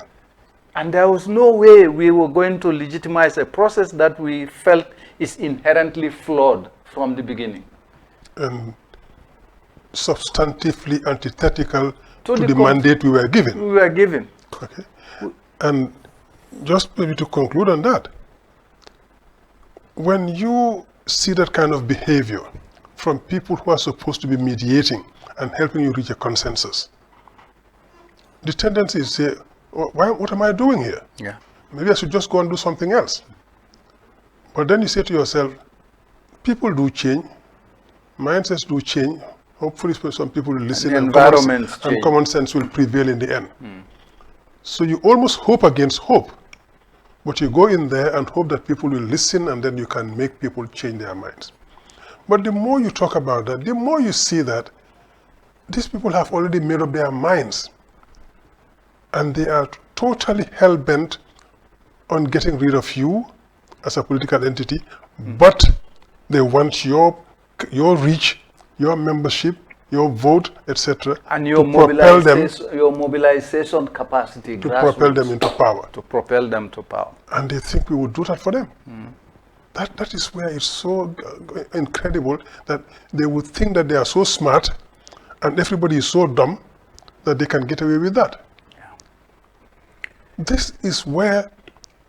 S1: And there was no way we were going to legitimize a process that we felt is inherently flawed from the beginning.
S2: And substantively antithetical to the mandate we were given.
S1: We were given.
S2: Okay. And just maybe to conclude on that, when you see that kind of behavior from people who are supposed to be mediating and helping you reach a consensus, the tendency is to say, oh, what am I doing here?
S1: Yeah.
S2: Maybe I should just go and do something else. But then you say to yourself, people do change, mindsets do change. Hopefully some people will listen and common sense will prevail in the end. So you almost hope against hope, but you go in there and hope that people will listen, and then you can make people change their minds. But the more you talk about that, the more you see that these people have already made up their minds, and they are totally hell-bent on getting rid of you as a political entity, but they want your reach, your membership, your vote, etc.,
S1: and your mobilization capacity
S2: to propel them into power.
S1: To propel them to power.
S2: And they think we would do that for them. That is where it's so incredible that they would think that they are so smart and everybody is so dumb that they can get away with that.
S1: Yeah.
S2: This is where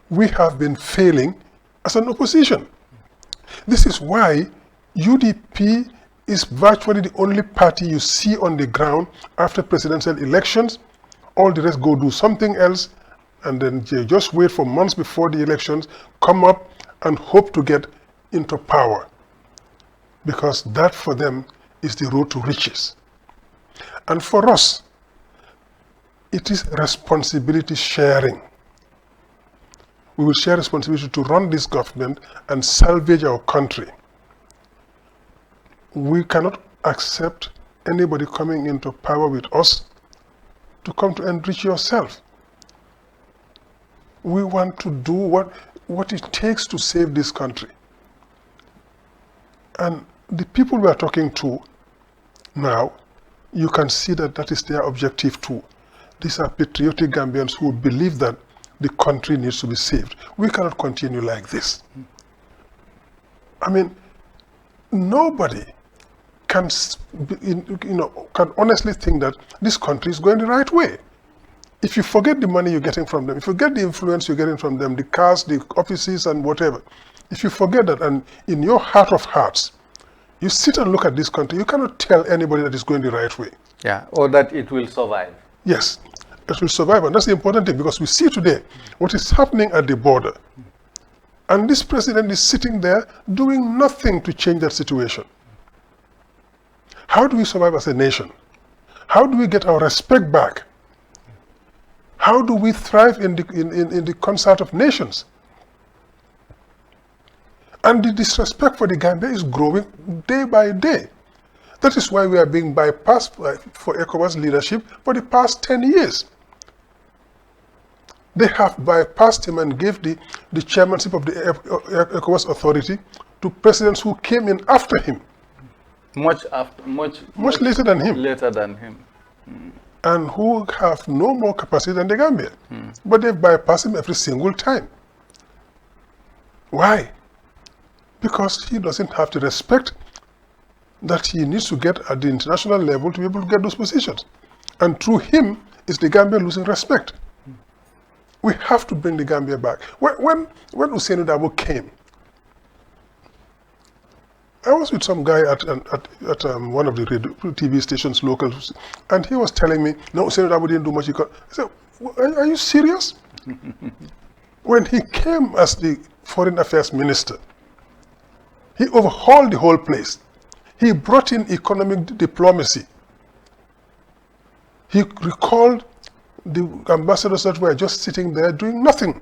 S2: we have been failing as an opposition. This is why UDP is virtually the only party you see on the ground after presidential elections. All the rest go do something else, and then they just wait for months before the elections, come up and hope to get into power. Because that for them is the road to riches. And for us, it is responsibility sharing. We will share responsibility to run this government and salvage our country. We cannot accept anybody coming into power with us to come to enrich yourself. We want to do what it takes to save this country. And the people we are talking to now, you can see that that is their objective too. These are patriotic Gambians who believe that the country needs to be saved. We cannot continue like this. I mean, nobody can honestly think that this country is going the right way. If you forget the money you're getting from them, if you forget the influence you're getting from them, the cars, the offices and whatever, if you forget that and in your heart of hearts, you sit and look at this country, you cannot tell anybody that it's going the right way.
S1: Yeah, or that it will survive.
S2: Yes, it will survive, and that's the important thing, because we see today what is happening at the border. And this president is sitting there doing nothing to change that situation. How do we survive as a nation? How do we get our respect back? How do we thrive in the concert of nations? And the disrespect for the Gambia is growing day by day. That is why we are being bypassed for ECOWAS leadership for the past 10 years. They have bypassed him and gave the chairmanship of the ECOWAS authority to presidents who came in after him.
S1: Much later than him.
S2: and who have no more capacity than the Gambia. But they bypass him every single time. Why? Because he doesn't have the respect that he needs to get at the international level to be able to get those positions. And through him is the Gambia losing respect. We have to bring the Gambia back. When Hussein Dabo came, I was with some guy at one of the TV stations local, and he was telling me, no, Hussein Dabo didn't do much. I said, are you serious? When he came as the Foreign Affairs Minister, he overhauled the whole place. He brought in economic diplomacy. He recalled the ambassadors that were just sitting there doing nothing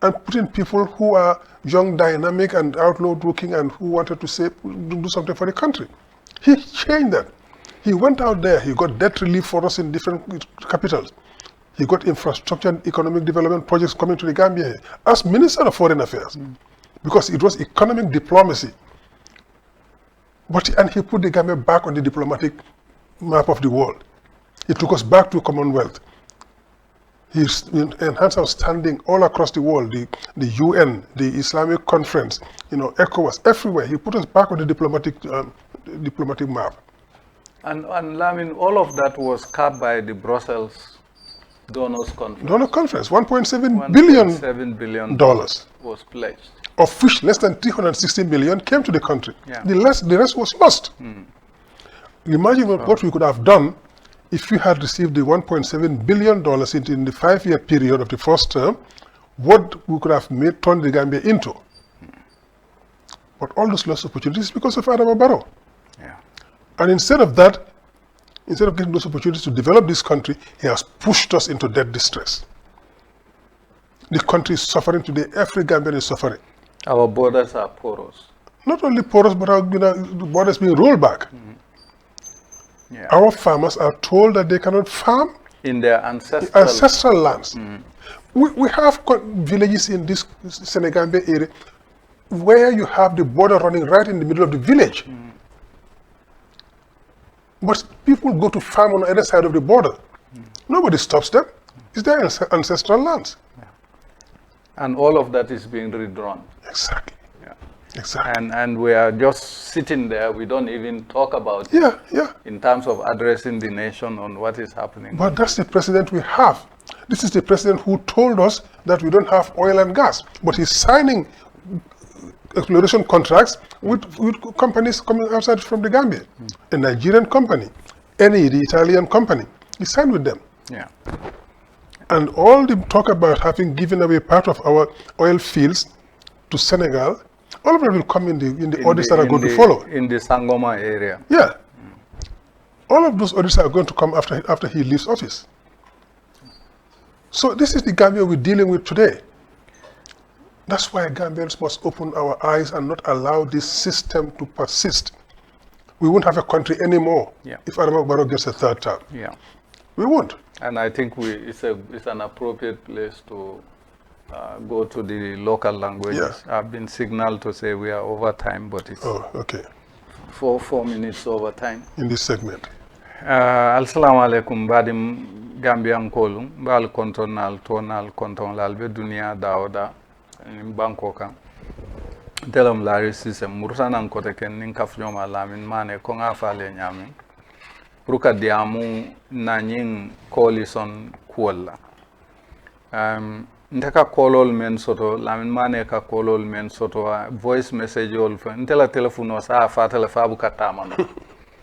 S2: and put in people who are young, dynamic, and outward-looking and who wanted to do something for the country. He changed that. He went out there. He got debt relief for us in different capitals. He got infrastructure and economic development projects coming to the Gambia as Minister of Foreign Affairs because it was economic diplomacy. And he put the Gambia back on the diplomatic map of the world. He took us back to Commonwealth. He enhanced our standing all across the world, the UN, the Islamic Conference, ECOWAS, everywhere. He put us back on the diplomatic map.
S1: And Lamin, all of that was cut by the Brussels Donors Conference.
S2: Donor Conference, $1.7 billion
S1: was pledged.
S2: Of which less than 360 million came to the country.
S1: Yeah.
S2: The rest was lost. Imagine what we could have done if we had received the $1.7 billion in the 5-year period of the first term, what we could have turned the Gambia into. But all those lost opportunities because of Adama Barrow.
S1: Yeah. And
S2: instead of that, instead of getting those opportunities to develop this country, he has pushed us into debt distress. The country is suffering today. Every Gambian is suffering.
S1: Our borders are porous.
S2: Not only porous, but the borders being rolled back.
S1: Yeah.
S2: Our farmers are told that they cannot farm
S1: in their ancestral
S2: lands. We have villages in this Senegambia area where you have the border running right in the middle of the village. But people go to farm on the other side of the border. Nobody stops them. It's their ancestral lands.
S1: Yeah. And all of that is being redrawn.
S2: Exactly.
S1: Yeah.
S2: Exactly.
S1: And we are just sitting there. We don't even talk about it in terms of addressing the nation on what is happening.
S2: But that's the president we have. This is the president who told us that we don't have oil and gas. But he's signing exploration contracts with companies coming outside from the Gambia. A Nigerian company, the Italian company. He signed with them.
S1: Yeah.
S2: And all the talk about having given away part of our oil fields to Senegal, all of it will come in the audits that are going to follow.
S1: In the Sangoma area.
S2: Yeah. All of those audits are going to come after he leaves office. So this is the Gambia we're dealing with today. That's why Gambians must open our eyes and not allow this system to persist. We won't have a country anymore if Adama Barrow gets a third term.
S1: Yeah.
S2: We won't.
S1: And I think it's an appropriate place to go to the local languages.
S2: Yeah.
S1: I've been signaled to say we are over time, but it's 4 minutes over time.
S2: In this segment.
S1: Assalamu alaikum badim Gambian kolum bal kontonal tonal kontonal be dunia daoda in Bangkoka. Telam lari system mursanan kote ken nin kafnyoma lamin mane ko nga fale nyamin. Pruka diamu nanyin coalition kuola. Ntaka kolol men soto lamin mane ka kolol men soto voice message ol fa ntela telefono sa fa telefa bu katamano.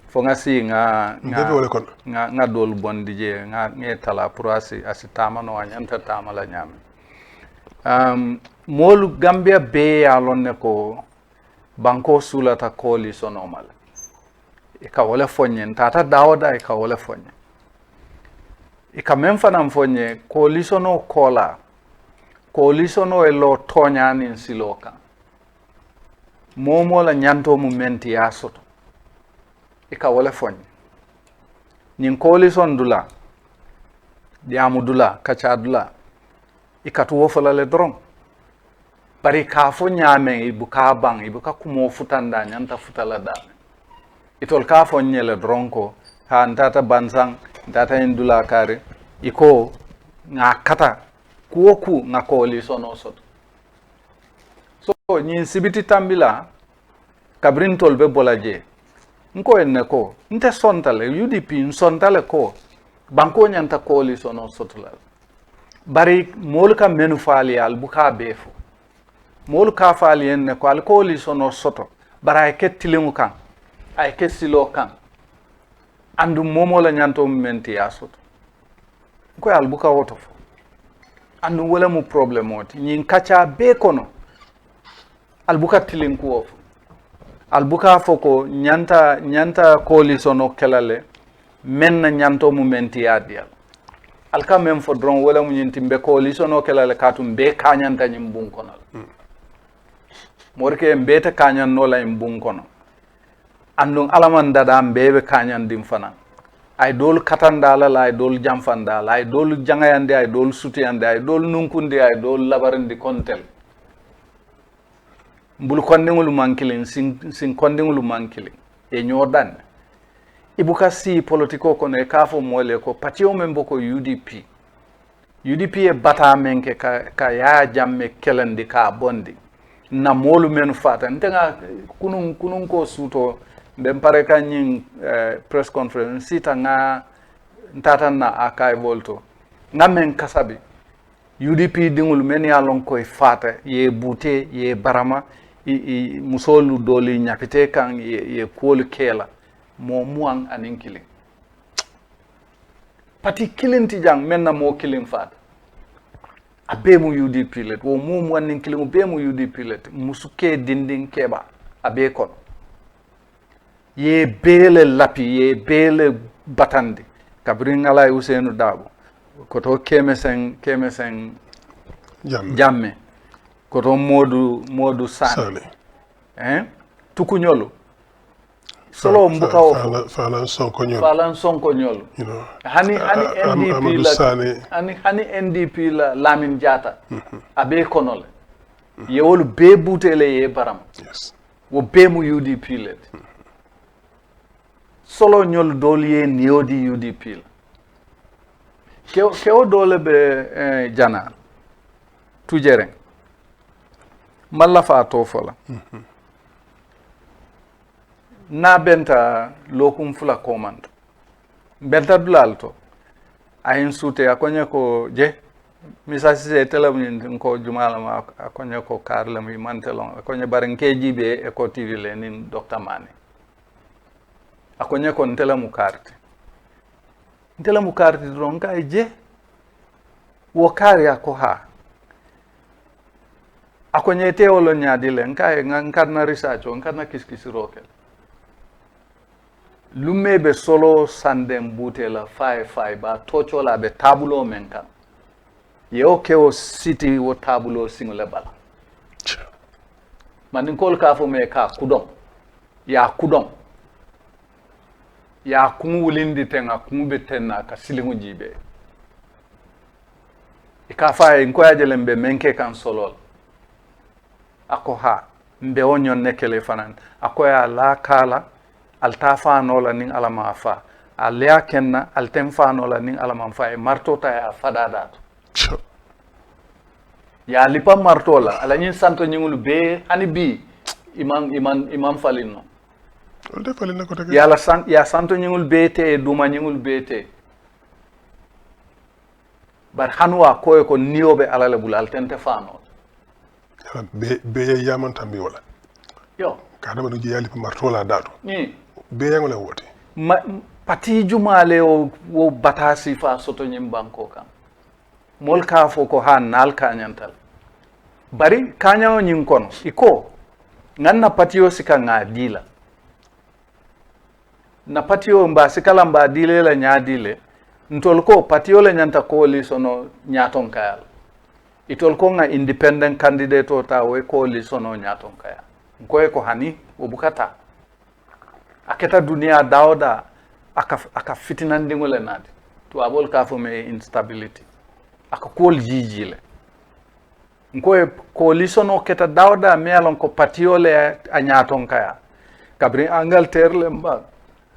S1: Fo nga si nga dol bondi je nga tala purasi asitamano anyanta tamala nyame. Molu Gambia be ya lonne ko banko sulata coalition normal. Ika wole fonye tata dawda ika wole fonye. Ika memfana mfonye coalition o kola. Coalition o elo tonya ni siloka. Momo la nyanto momenti ya soto. Ika wole fonye. Nyin coalition dula. Diamu dula, kacha dula. Ika tuwo fola le drong. Bari ka fo nyame ibuka bang ibuka kumo futanda nyanta futala da. Itol ka fo nyele dronko ha ntata bansang data en dula kare iko nga kata kuoku nga coalition o soto so nyin sibiti tambila kabrin tolbe bolaje nko enne ko nte sontale UDP sontale ko banko nyanta coalition o soto la bari mol ka menu faali al buka befo mol ka faali enne ko al coalition o soto bara ke tilingu kan ay ke silo kan andu momo la nyanto menti ya soto ko al buka woto fo andu wala mu problem oti nyin kacha be kono al buka tilinku of al buka foko nyanta coalition o kelale men na nyanto mu menti ya dial al ka mem fo dron wala mu nyinti be coalition o kelale katum be kanyanta nyim bun kono morke mbete kanyan no la mbun kono andun alaman dada mbebe kanyan dim fana ay dol katandala la ay dol jamfandala ay dol jangayande ay dol sutiyande ay dol nunkunde ay dol labarindi kontel mbul kondingul mankilin sin kondingul mankilin e nyodan ibuka si politiko ko ne kafo mole ko patio membo ko UDP e bata menke ka ya jamme kelendi ka bondi na molu men fata ntenga kunun ko suto ben pare kanyin press conference sita nga ntata na akai volto ngamen kasabi UDP dingul men ya lon koy fata ye bute ye barama musolu doli nyapite kan ye kol kela mo muang anin killing pati killing ti jang men na mo killing fata abe mu UDP let wo mu wanin killing be mu UDP let musuke dinding keba abe kon ye bele lapi ye bele batandi kabrin alay Usainu Dabo koto kemesen jamme koto modu sane tukunyolo solo mbuka ofo
S2: falan sonko nyolo
S1: you know hani NDP la hani NDP la Lamin Jata abe konole ye wolu be butele ye baram
S2: yes
S1: wo be mu UDP let solo nyol dolye niodi UDP la kewo dole be jana tujere malla fa to fola na benta lokum fula command benta dulalto ayin sute akonye ko je misasi se telemun ko jumala ma akonye ko karla mi mantelon akonye barenke jibe Eco TV le nin Dr. Mane akonye ko ntela mu karti dron ka je wo kari ako ha akonye te wolo nyaadi le nka nkarna research on nkarna kiskisi rokel lumebe solo sandem butela fai ba tochola be tabulo menka yo keo city wo tabulo single bala manin kol ka fo me ka kudon ya kungu wulindi tenga kungu betenna ka silingu jibe ika faye nko yajele mbe menke kan solol ako ha mbe onyon nekele fanan ako ya la kala altafa nola ning alama fa alya kenna altemfa nola ning alama fa e marto ta ya fadada ya lipa marto la ala nyin santo nyingulu be hani bi imam falino
S2: olde falina ko
S1: ya la ya santo nyingul bete e duma nyingul bete bar hanwa ko niyobe alale bul altente fano
S2: be yaman tambi wala
S1: yo
S2: kada ma ngi yali martola dado
S1: ni
S2: be yango le wote
S1: pati jumale o batasi fa soto nyim banko kan mol ka fo ko han nal kanyantal bari kanyawo nyin kono iko nganna patio sika ngadila na patio mba sikala mba dile la nyadile ntolko patio le nyanta coalition nyaton kayal itolko nga independent candidate ota we coalition nyaton kaya ngoy ko hani obukata aketa dunia dawda aka fitinan dingole nadi to abol ka fo me instability aka kol jijile ngoy coalition keta dawda me alon ko patio le nyaton kaya kabri Angleterre le mba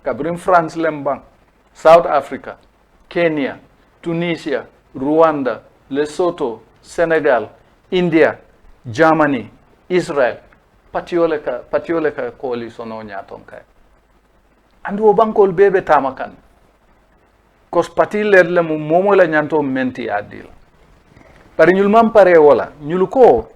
S1: kabrin France lembang South Africa Kenya, Tunisia, Rwanda, Lesotho, Senegal, India, Germany, Israel, patiole ka coalition o nyaton kay. Andu o bankol bebe tamakan. Kos pati ledle mu momo la nyanto menti adil. Pari ñul mam pare wala ñul ko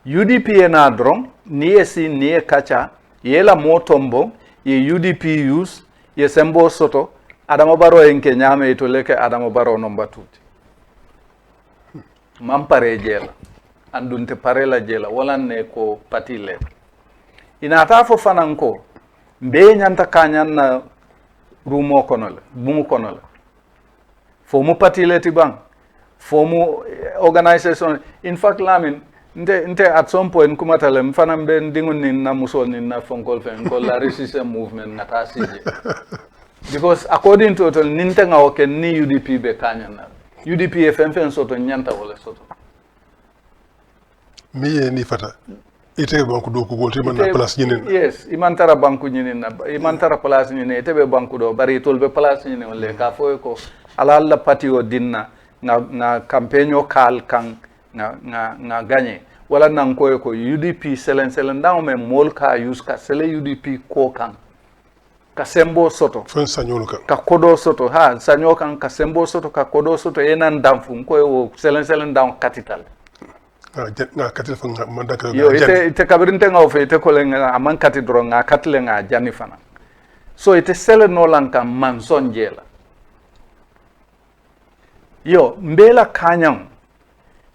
S1: UDP na dron niye si niye kacha yela motombo ye UDP use ye sembo soto Adama Barrow enke nyame ito leke Adama Barrow nomba tuti mam pare jela andunte pare la jela wala ne ko pati le inata fo fananko mbe nyanta kanyan na rumo kono la bumu kono la fo mu pati le tibang fo mu organization in fact lamin nte at some point kumatale mfana mbe ndingu na musol na fonkol fen ko la resistance movement ngata sije because according to total ninte nga oke ni UDP be kanyana UDP fen soto nyanta wala soto
S2: miye ni fata ite banku do ko golti man na place nyinen
S1: yes imantara banku nyinen na imantara place nyinen ite be banku do bari tolbe place nyinen wala ka foy ko ala la patio dinna na campaigno kal kan nga gagné wala nan ko UDP selen daw me mol ka use ka sele UDP ko kan ka sembo soto
S2: fon sañolu
S1: ka kodo soto ha saño kan ka sembo soto ka kodo soto enan damfu ko wo selen daw capital
S2: nga katil fon man dak
S1: yo ite kabirinte nga fe ite ko le nga man katidro nga katle nga jani fana so ite sele no lanka man sonjela yo mbela kanyang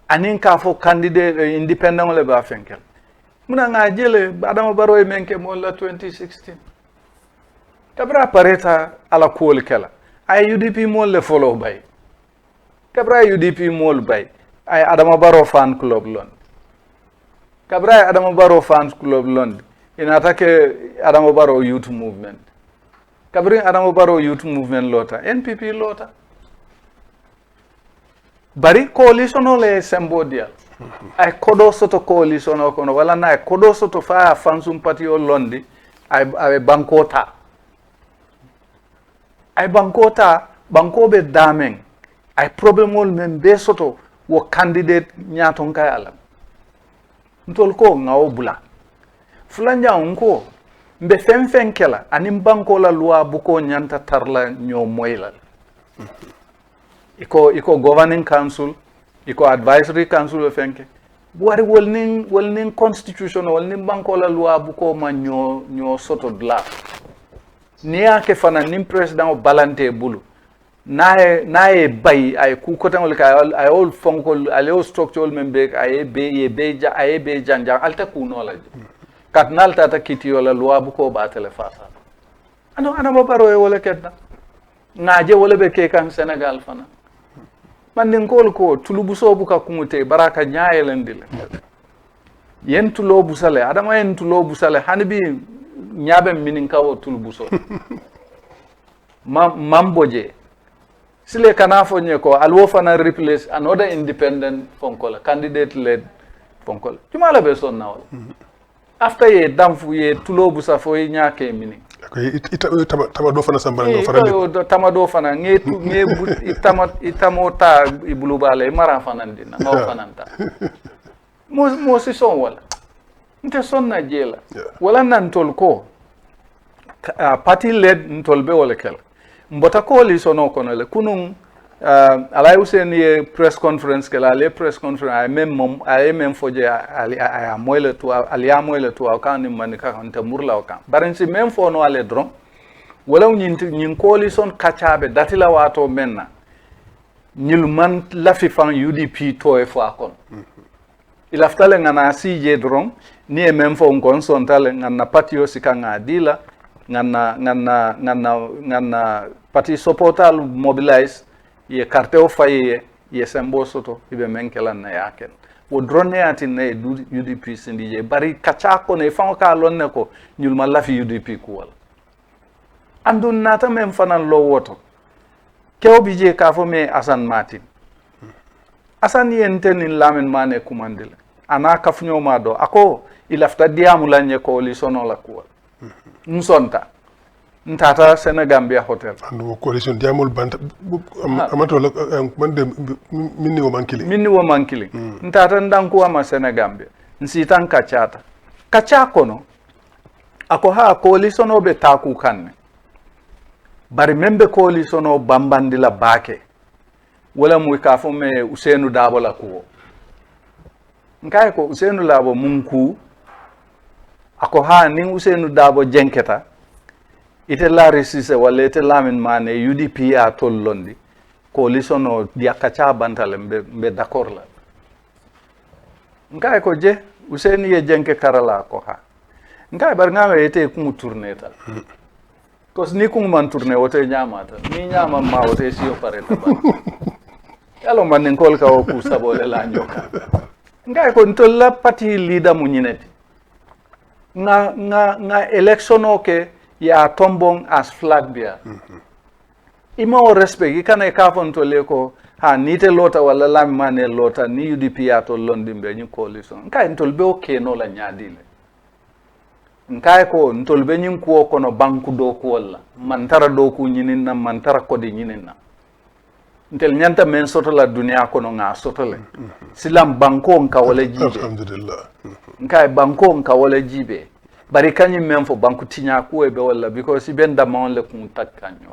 S1: anin ka fo candidate independent le ba fenkel muna nga jele Adama Barrow menke mo la 2016 kabra pareta ala kool kala ay UDP mo le follow bay kabra UDP mo bay ay Adama Barrow fan club lon kabra Adama Barrow fan club lon ina take Adama Barrow youth movement kabri Adama Barrow youth movement lota NPP lota bari coalition ole sembo dia ay kodo soto coalition o kono wala na kodo soto fa fansum party o londi ay bankota ay bankota bankobe damen ay problem ol men be soto wo candidate nyaton kay alam ntol ko ngawo bula fulanja onko mbe fen kela anim banko la loi buko nyanta tarla nyo moyla iko governing council iko advisory council fenke buari wolnin constitution wolnin banko la loi buko ma nyo soto dla niya ke fana nim president o balante bulu nae bay ay ku kotan ka ay all fonkol ay all structural member ay be janja alta ku no la kat nalta ta kiti wala loi buko ba telefasa ana mo baro e wala kedda ngaje wala be ke kan Senegal fana man den ko tulubuso buka kumute baraka nyaayelendile yen tulo busale adama yen tulo busale hanbi nyaabe minin kawo tulubuso mamboje sile kana fonye ko alwo fana replace another independent fonkola candidate led fonkola jumala be son nawol after ye damfu ye tulo busa fo nyaake minin
S2: tama do fana sambal no farande
S1: tama do fana itamo ta ibulu bale mara fanandi na ngaw fananta mo si son wala nte son na jela wala nan tol ko party led ntol be wala kel mbota ko li sono kono le kunun alay usen ye press conference kala le press conference ay même foje ay moyle to aliya moyle to kan ni man ka on ta murla kan barensi même fo no ale dron wala nyin coalition kachabe datila wato menna nyil man lafi fan UDP to e fo akon ilaftale ngana CJ dron ni e même fo ngon sontale ngana patio sikanga dila ngana parti supportal mobilize ye carte o faye ye sembo soto ibe menkelan na yaken wo drone atin ne UDP sindi bari kacha ko ne fa ka lonne ko nyul ma la fi UDP ko wal andun nata mem fanan lo woto kew bi je ka fo me Asan Martin Asan yentenin lamen mane kumandil ana kafnyo ma do ako ilafta diamu lanye ko li sono la ko nsonta ntata Senegambia hotel
S2: andu coalition diamol banta amato mande minni wo mankili
S1: ntata ndanku ama Senegambia nsitan kacha kono ako ha coalition obe taku kanne bari membe coalition o bambandila bake wala mu ka fo me Usenu Dabo la kuwo nkai ko Usenu Dabo munku ako ha ni Usenu Dabo jenketa ite la resise wala ite lamin mane UDP a tollondi coalition o diakacha bantale mbe d'accord la nkai ko je Usenu ye jenke karala ko ha nkai bar ngame ite ku tourner tal kos ni ku man tourner wote nyamata ni nyama ma wote siyo pareta ba yalo manen kol ka o ku sabole la nyoka ngai ko ntolla party leader mu nyineti nga election oke ya tombong as flag bearer ima o respect ikana ka fon to le ko ha ni te lota wala lam mane lota ni UDP ya to londimbe ni coalition ngai ntolbe oke no la nyadile nkai ko ntolbe nyin ko kono banku do ko wala mantara do ku nyinin na mantara kodi nyinin na ntel nyanta men soto la dunia kono nga soto le silam banko nka wala jibe
S2: alhamdulillah
S1: nkai banko nka wala jibe bari kanyi men fo banku tinya ko e be wala because ben da mon le kun takkanyo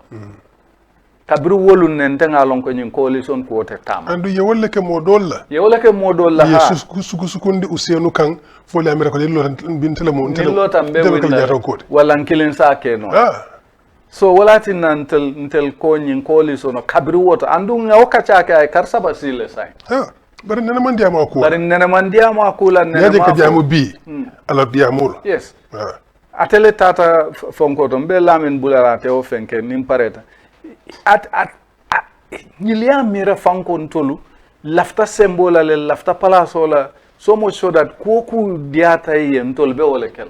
S1: kabru wolu nen tanga lon ko nyin coalition ko te tam
S2: andu ye wolle ke modolla
S1: ha
S2: sukundi Usenu kan fo le amere ko le lo bintele mo
S1: ntele tambe wala nkilin sa keno so wala tin ntel ko nyin coalition kabru woto andu nga wakacha ka karsa basile sai
S2: bari nene man diama ko
S1: la nene
S2: ma ko diamu bi ala diamu
S1: yes atele tata fonko to be lamin bulara te o fenke nim pareta at nyilia mira fanko ntolu lafta sembola le lafta palaso la so much so that koku diata yen tol be wala kel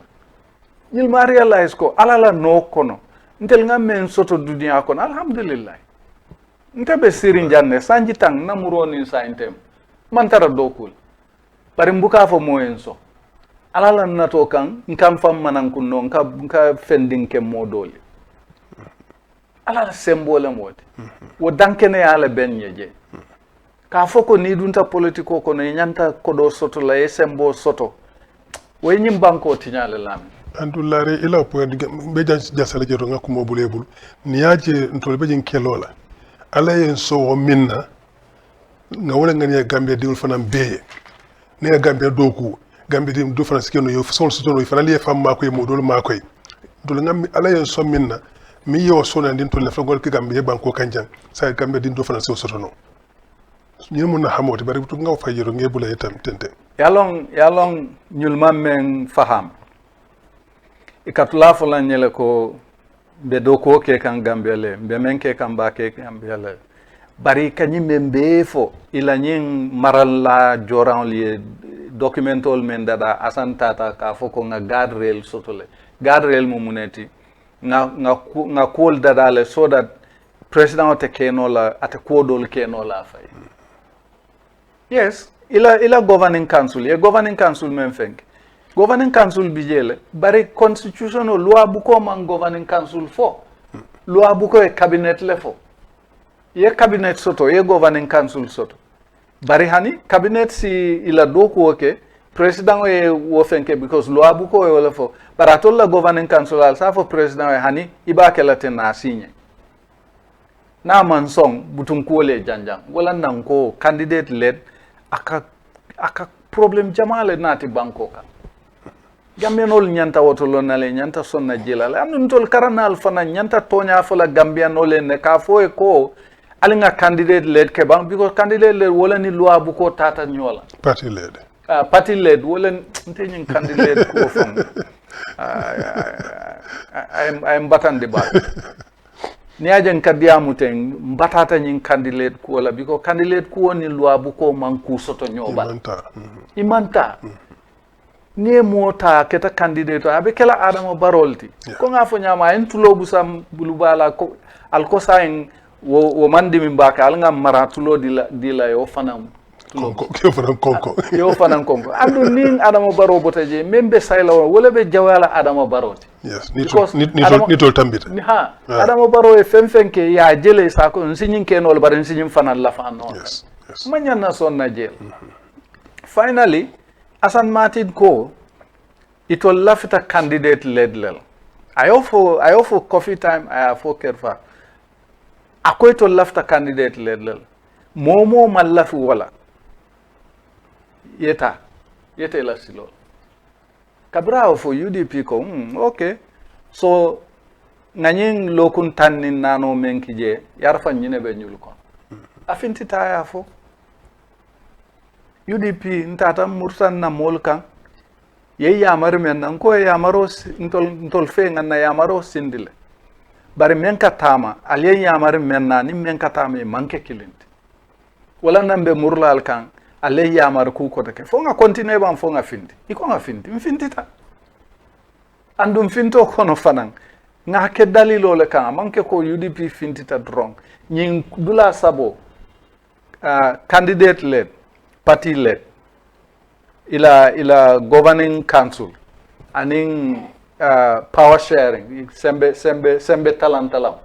S1: nyil ma realize ko alala no kono ntel ngamen soto dunia kono alhamdulillah ntabe sirin janne sanji tang namuroni sa intem mantara dokul bari mbuka fo moyen so alala nato kan nkam fam manan kunno nka fending ke modoli alala sembola moti wo dankene ala benyeje ka foko ni dunta politiko ko no nyanta kodo soto la e sembo soto way nyim banko tinyale lam
S2: andulare ila po be jasala jeto ngako mo bulebul ni yaje ntol be jin kelola ala yen so minna nga wala ngani Gambia diul fanam beye ne Gambia doku Gambia dim do fanas keno yo sol soto no fanali fam makoy modol makoy dul ngam ala yen so minna mi yo so nan din to lefa gol ki Gambia banko kanjang sa Gambia dim do fanas soto no ñu mun na xamoti bari tu nga fay jero ngebula itam tente
S1: yalong ñul mammen faham ikatula fola nyele ko be do ko ke kan Gambia le be men ke kan ba ke Gambia le bari kanyi membe fo ila nyin maralla joran li documentol men dada asantata ka foko nga guardrail sotole guardrail mo muneti nga kol dada le so that president te kenola ate kodol kenola fay yes ila governing council men fenk governing council bijele bari constitutional loi bu ko man governing council fo loi bu ko e cabinet le fo ye cabinet soto ye governing council soto bari hani cabinet si ila doku oke president e wo fenke because loi bu ko e wala fo baratol la governing council al sa fo president e hani iba kala ten na signé na man song butun ko le janjang wala nan ko candidate led aka problem jamale nati banko ka Gambianol nyanta woto lonale nyanta sonna jilale am tol karanal fana nyanta tonya fola Gambianol ne ka fo e ko alinga candidate led ke bang because candidate led wala ni loi bu ko tata nyola party led wala ntenyin candidate ko fam I'm batande ba ni ajen kadiamu ten batata nyin candidate ko wala because candidate ko ni loi bu ko man ku soto nyoba imanta ni mota keta candidate abe kala adama barolti ko nga fo nyama en tulo bu sam bulu bala ko al ko sain wo mandi min baka al ngam mara tulo dila yo fanam
S2: konko ke fanan konko
S1: yo fanan konko andu nin adama baro botaje membe sayla wala be jawala adama barote
S2: yes nitol tambita
S1: ha adama baro e femfenke ya jele sa ko nsinyin kenol bar nsinyin fanan la fa non
S2: yes
S1: manyana sonna jel finally Asan Martin ko itol lafita candidate led I offer coffee time I offer kerfa akoy to lafta candidate led momo malafi wala yeta la silo kabra for UDP ko okay so nanyin lokun tannin nano menkije yarfa nyine be nyul kon afinti taya fo UDP ntata mursan na molkan ye yamar men nan ko yamaro ntol fe nganna yamaro sindile bari men katama aliye yamar men na ni men katama manke kilindi wala nambe murlal kan ale yamar ku ko take fo nga continue ban fo nga findi iko nga findi mfindita andum finto kono fanan nga ke dalilo le kan manke ko UDP findita drong nyin dula sabo candidate led party led ila governing council aning power sharing sembe talantalam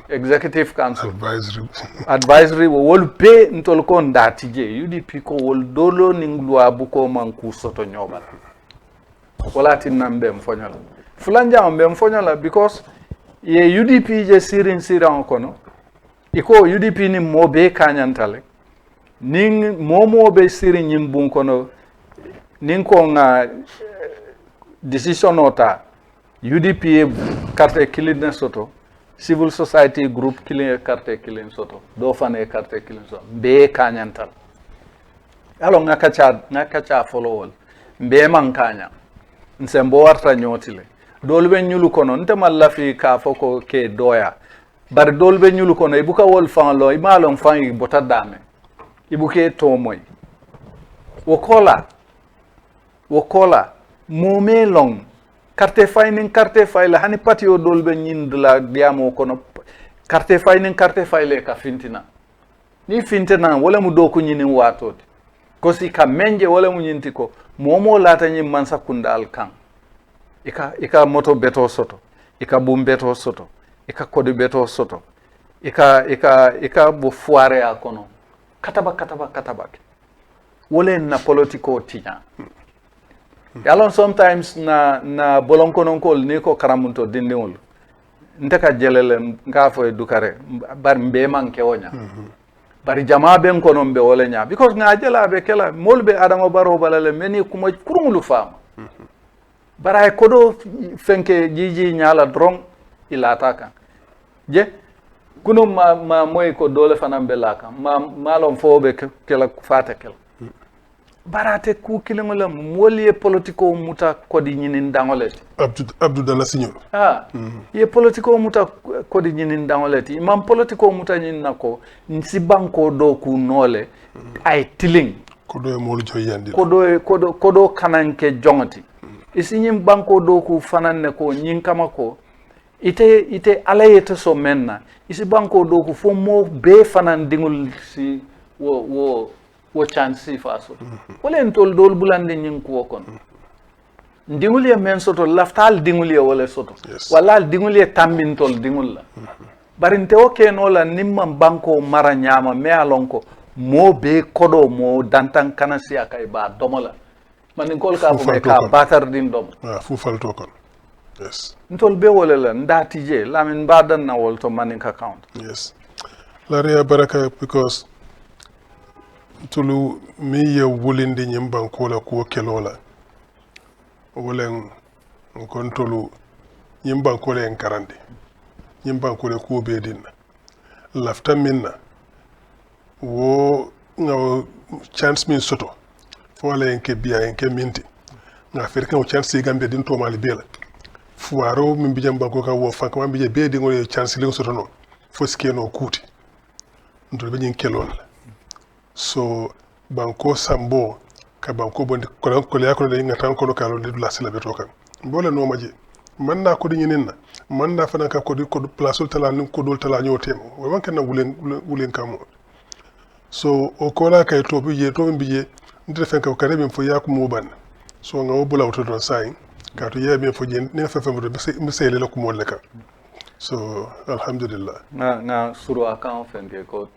S2: executive council
S1: advisory wol pe ntol ko ndatije UDP ko wol dolo ning loi bu ko man ku soto nyobal wala tin nambe mfonyola fulanja mbe mfonyola because ye UDP je sirin kono iko UDP ni mobe kanyantale ning momo be sirin nyimbun kono ning ko nga decision ota UDP carte kilin soto civil society group kilin carte kilin soto do fane carte kilin soto be kanyantal alo nga kacha follow be man kanya nsembo warta nyotile dolbe nyulu kono ntema lafi ka foko ke doya bar dolbe nyulu kono ibuka wol fan lo imalon fan i bota dame ibuke to moy wokola mome long carte fayla hani patio dolbe nyindla diamo kono carte fayle ka fintina ni fintina wala mu do ko nyini watode ko si ka menje wala mu nyinti ko momo lata nyi mansa kundal kan ika moto beto soto ika bum beto soto ika kodi beto soto ika bo foire a kono kataba wole na politiko tinya yalon sometimes na bolonkononkol ni ko karamunto dindiwol ndeka jelele ngafo e dukare bar mbe manke wonya bari jama ben kono mbe wole nya because nga jela be kela molbe adama baro balale meni kuma kurungulu fama bara kodo fenke jiji nyala drong ilataka je kuno ma moy ko dole fanam be laka malom fobe kela fata kela barate ku kilingola moliye politiko muta kodi nyinin dangoleti
S2: abdou dalla signor
S1: ye politiko muta kodi nyinin dangoleti imam politiko muta nyin nako nsi banko do ku nole ay tiling
S2: kodo e molu joyandi
S1: kodo kananke jongoti isinyim banko do ku fananne ko nyin kama ko ite alayete so menna isi banko do ku fo mo be fanan dingul si wo chance faso wala entol dol bulande nyin ko kon dingul ye men soto laftal dingul ye wala soto wala dingul ye tambintol dingul la barinte o keno la nimman banko mara nyama me alonko mo be kodo mo dantan kanasi akay ba domola man kol ka bo me ka batar din dom
S2: fu falto kon yes
S1: ntol be wala la ndati je lamin badan na wol to manin account
S2: yes la rea baraka because tulu mi ye wulindi nyim banko la ko kelola wolen kon tulu nyim banko le en karande nyim banko le ko be dinna lafta minna wo ngaw chance min soto fo le en ke biya en ke minti nga fer kan chance gambe din to mali bela fuaro min bijam banko ka wo fanka man bije be di ngol chance le soto non fo skeno kuti ndo be nyin kelola so banko sambo ka banko bondi ko ya ko de ngata ko lokalo de la sila beto kan bole no maji man na ko di nyinina man na fana ka ko di ko place tala ni ko dol tala nyotem wo man kan wulen kamo so o kola kay to bije ndete fen ka kare min fo yaku mo ban so nga wo bula auto don sai ka to ye min fo je ne fa fa mo mi sele la ko mo le ka so alhamdulillah
S1: na suru account fen ke ko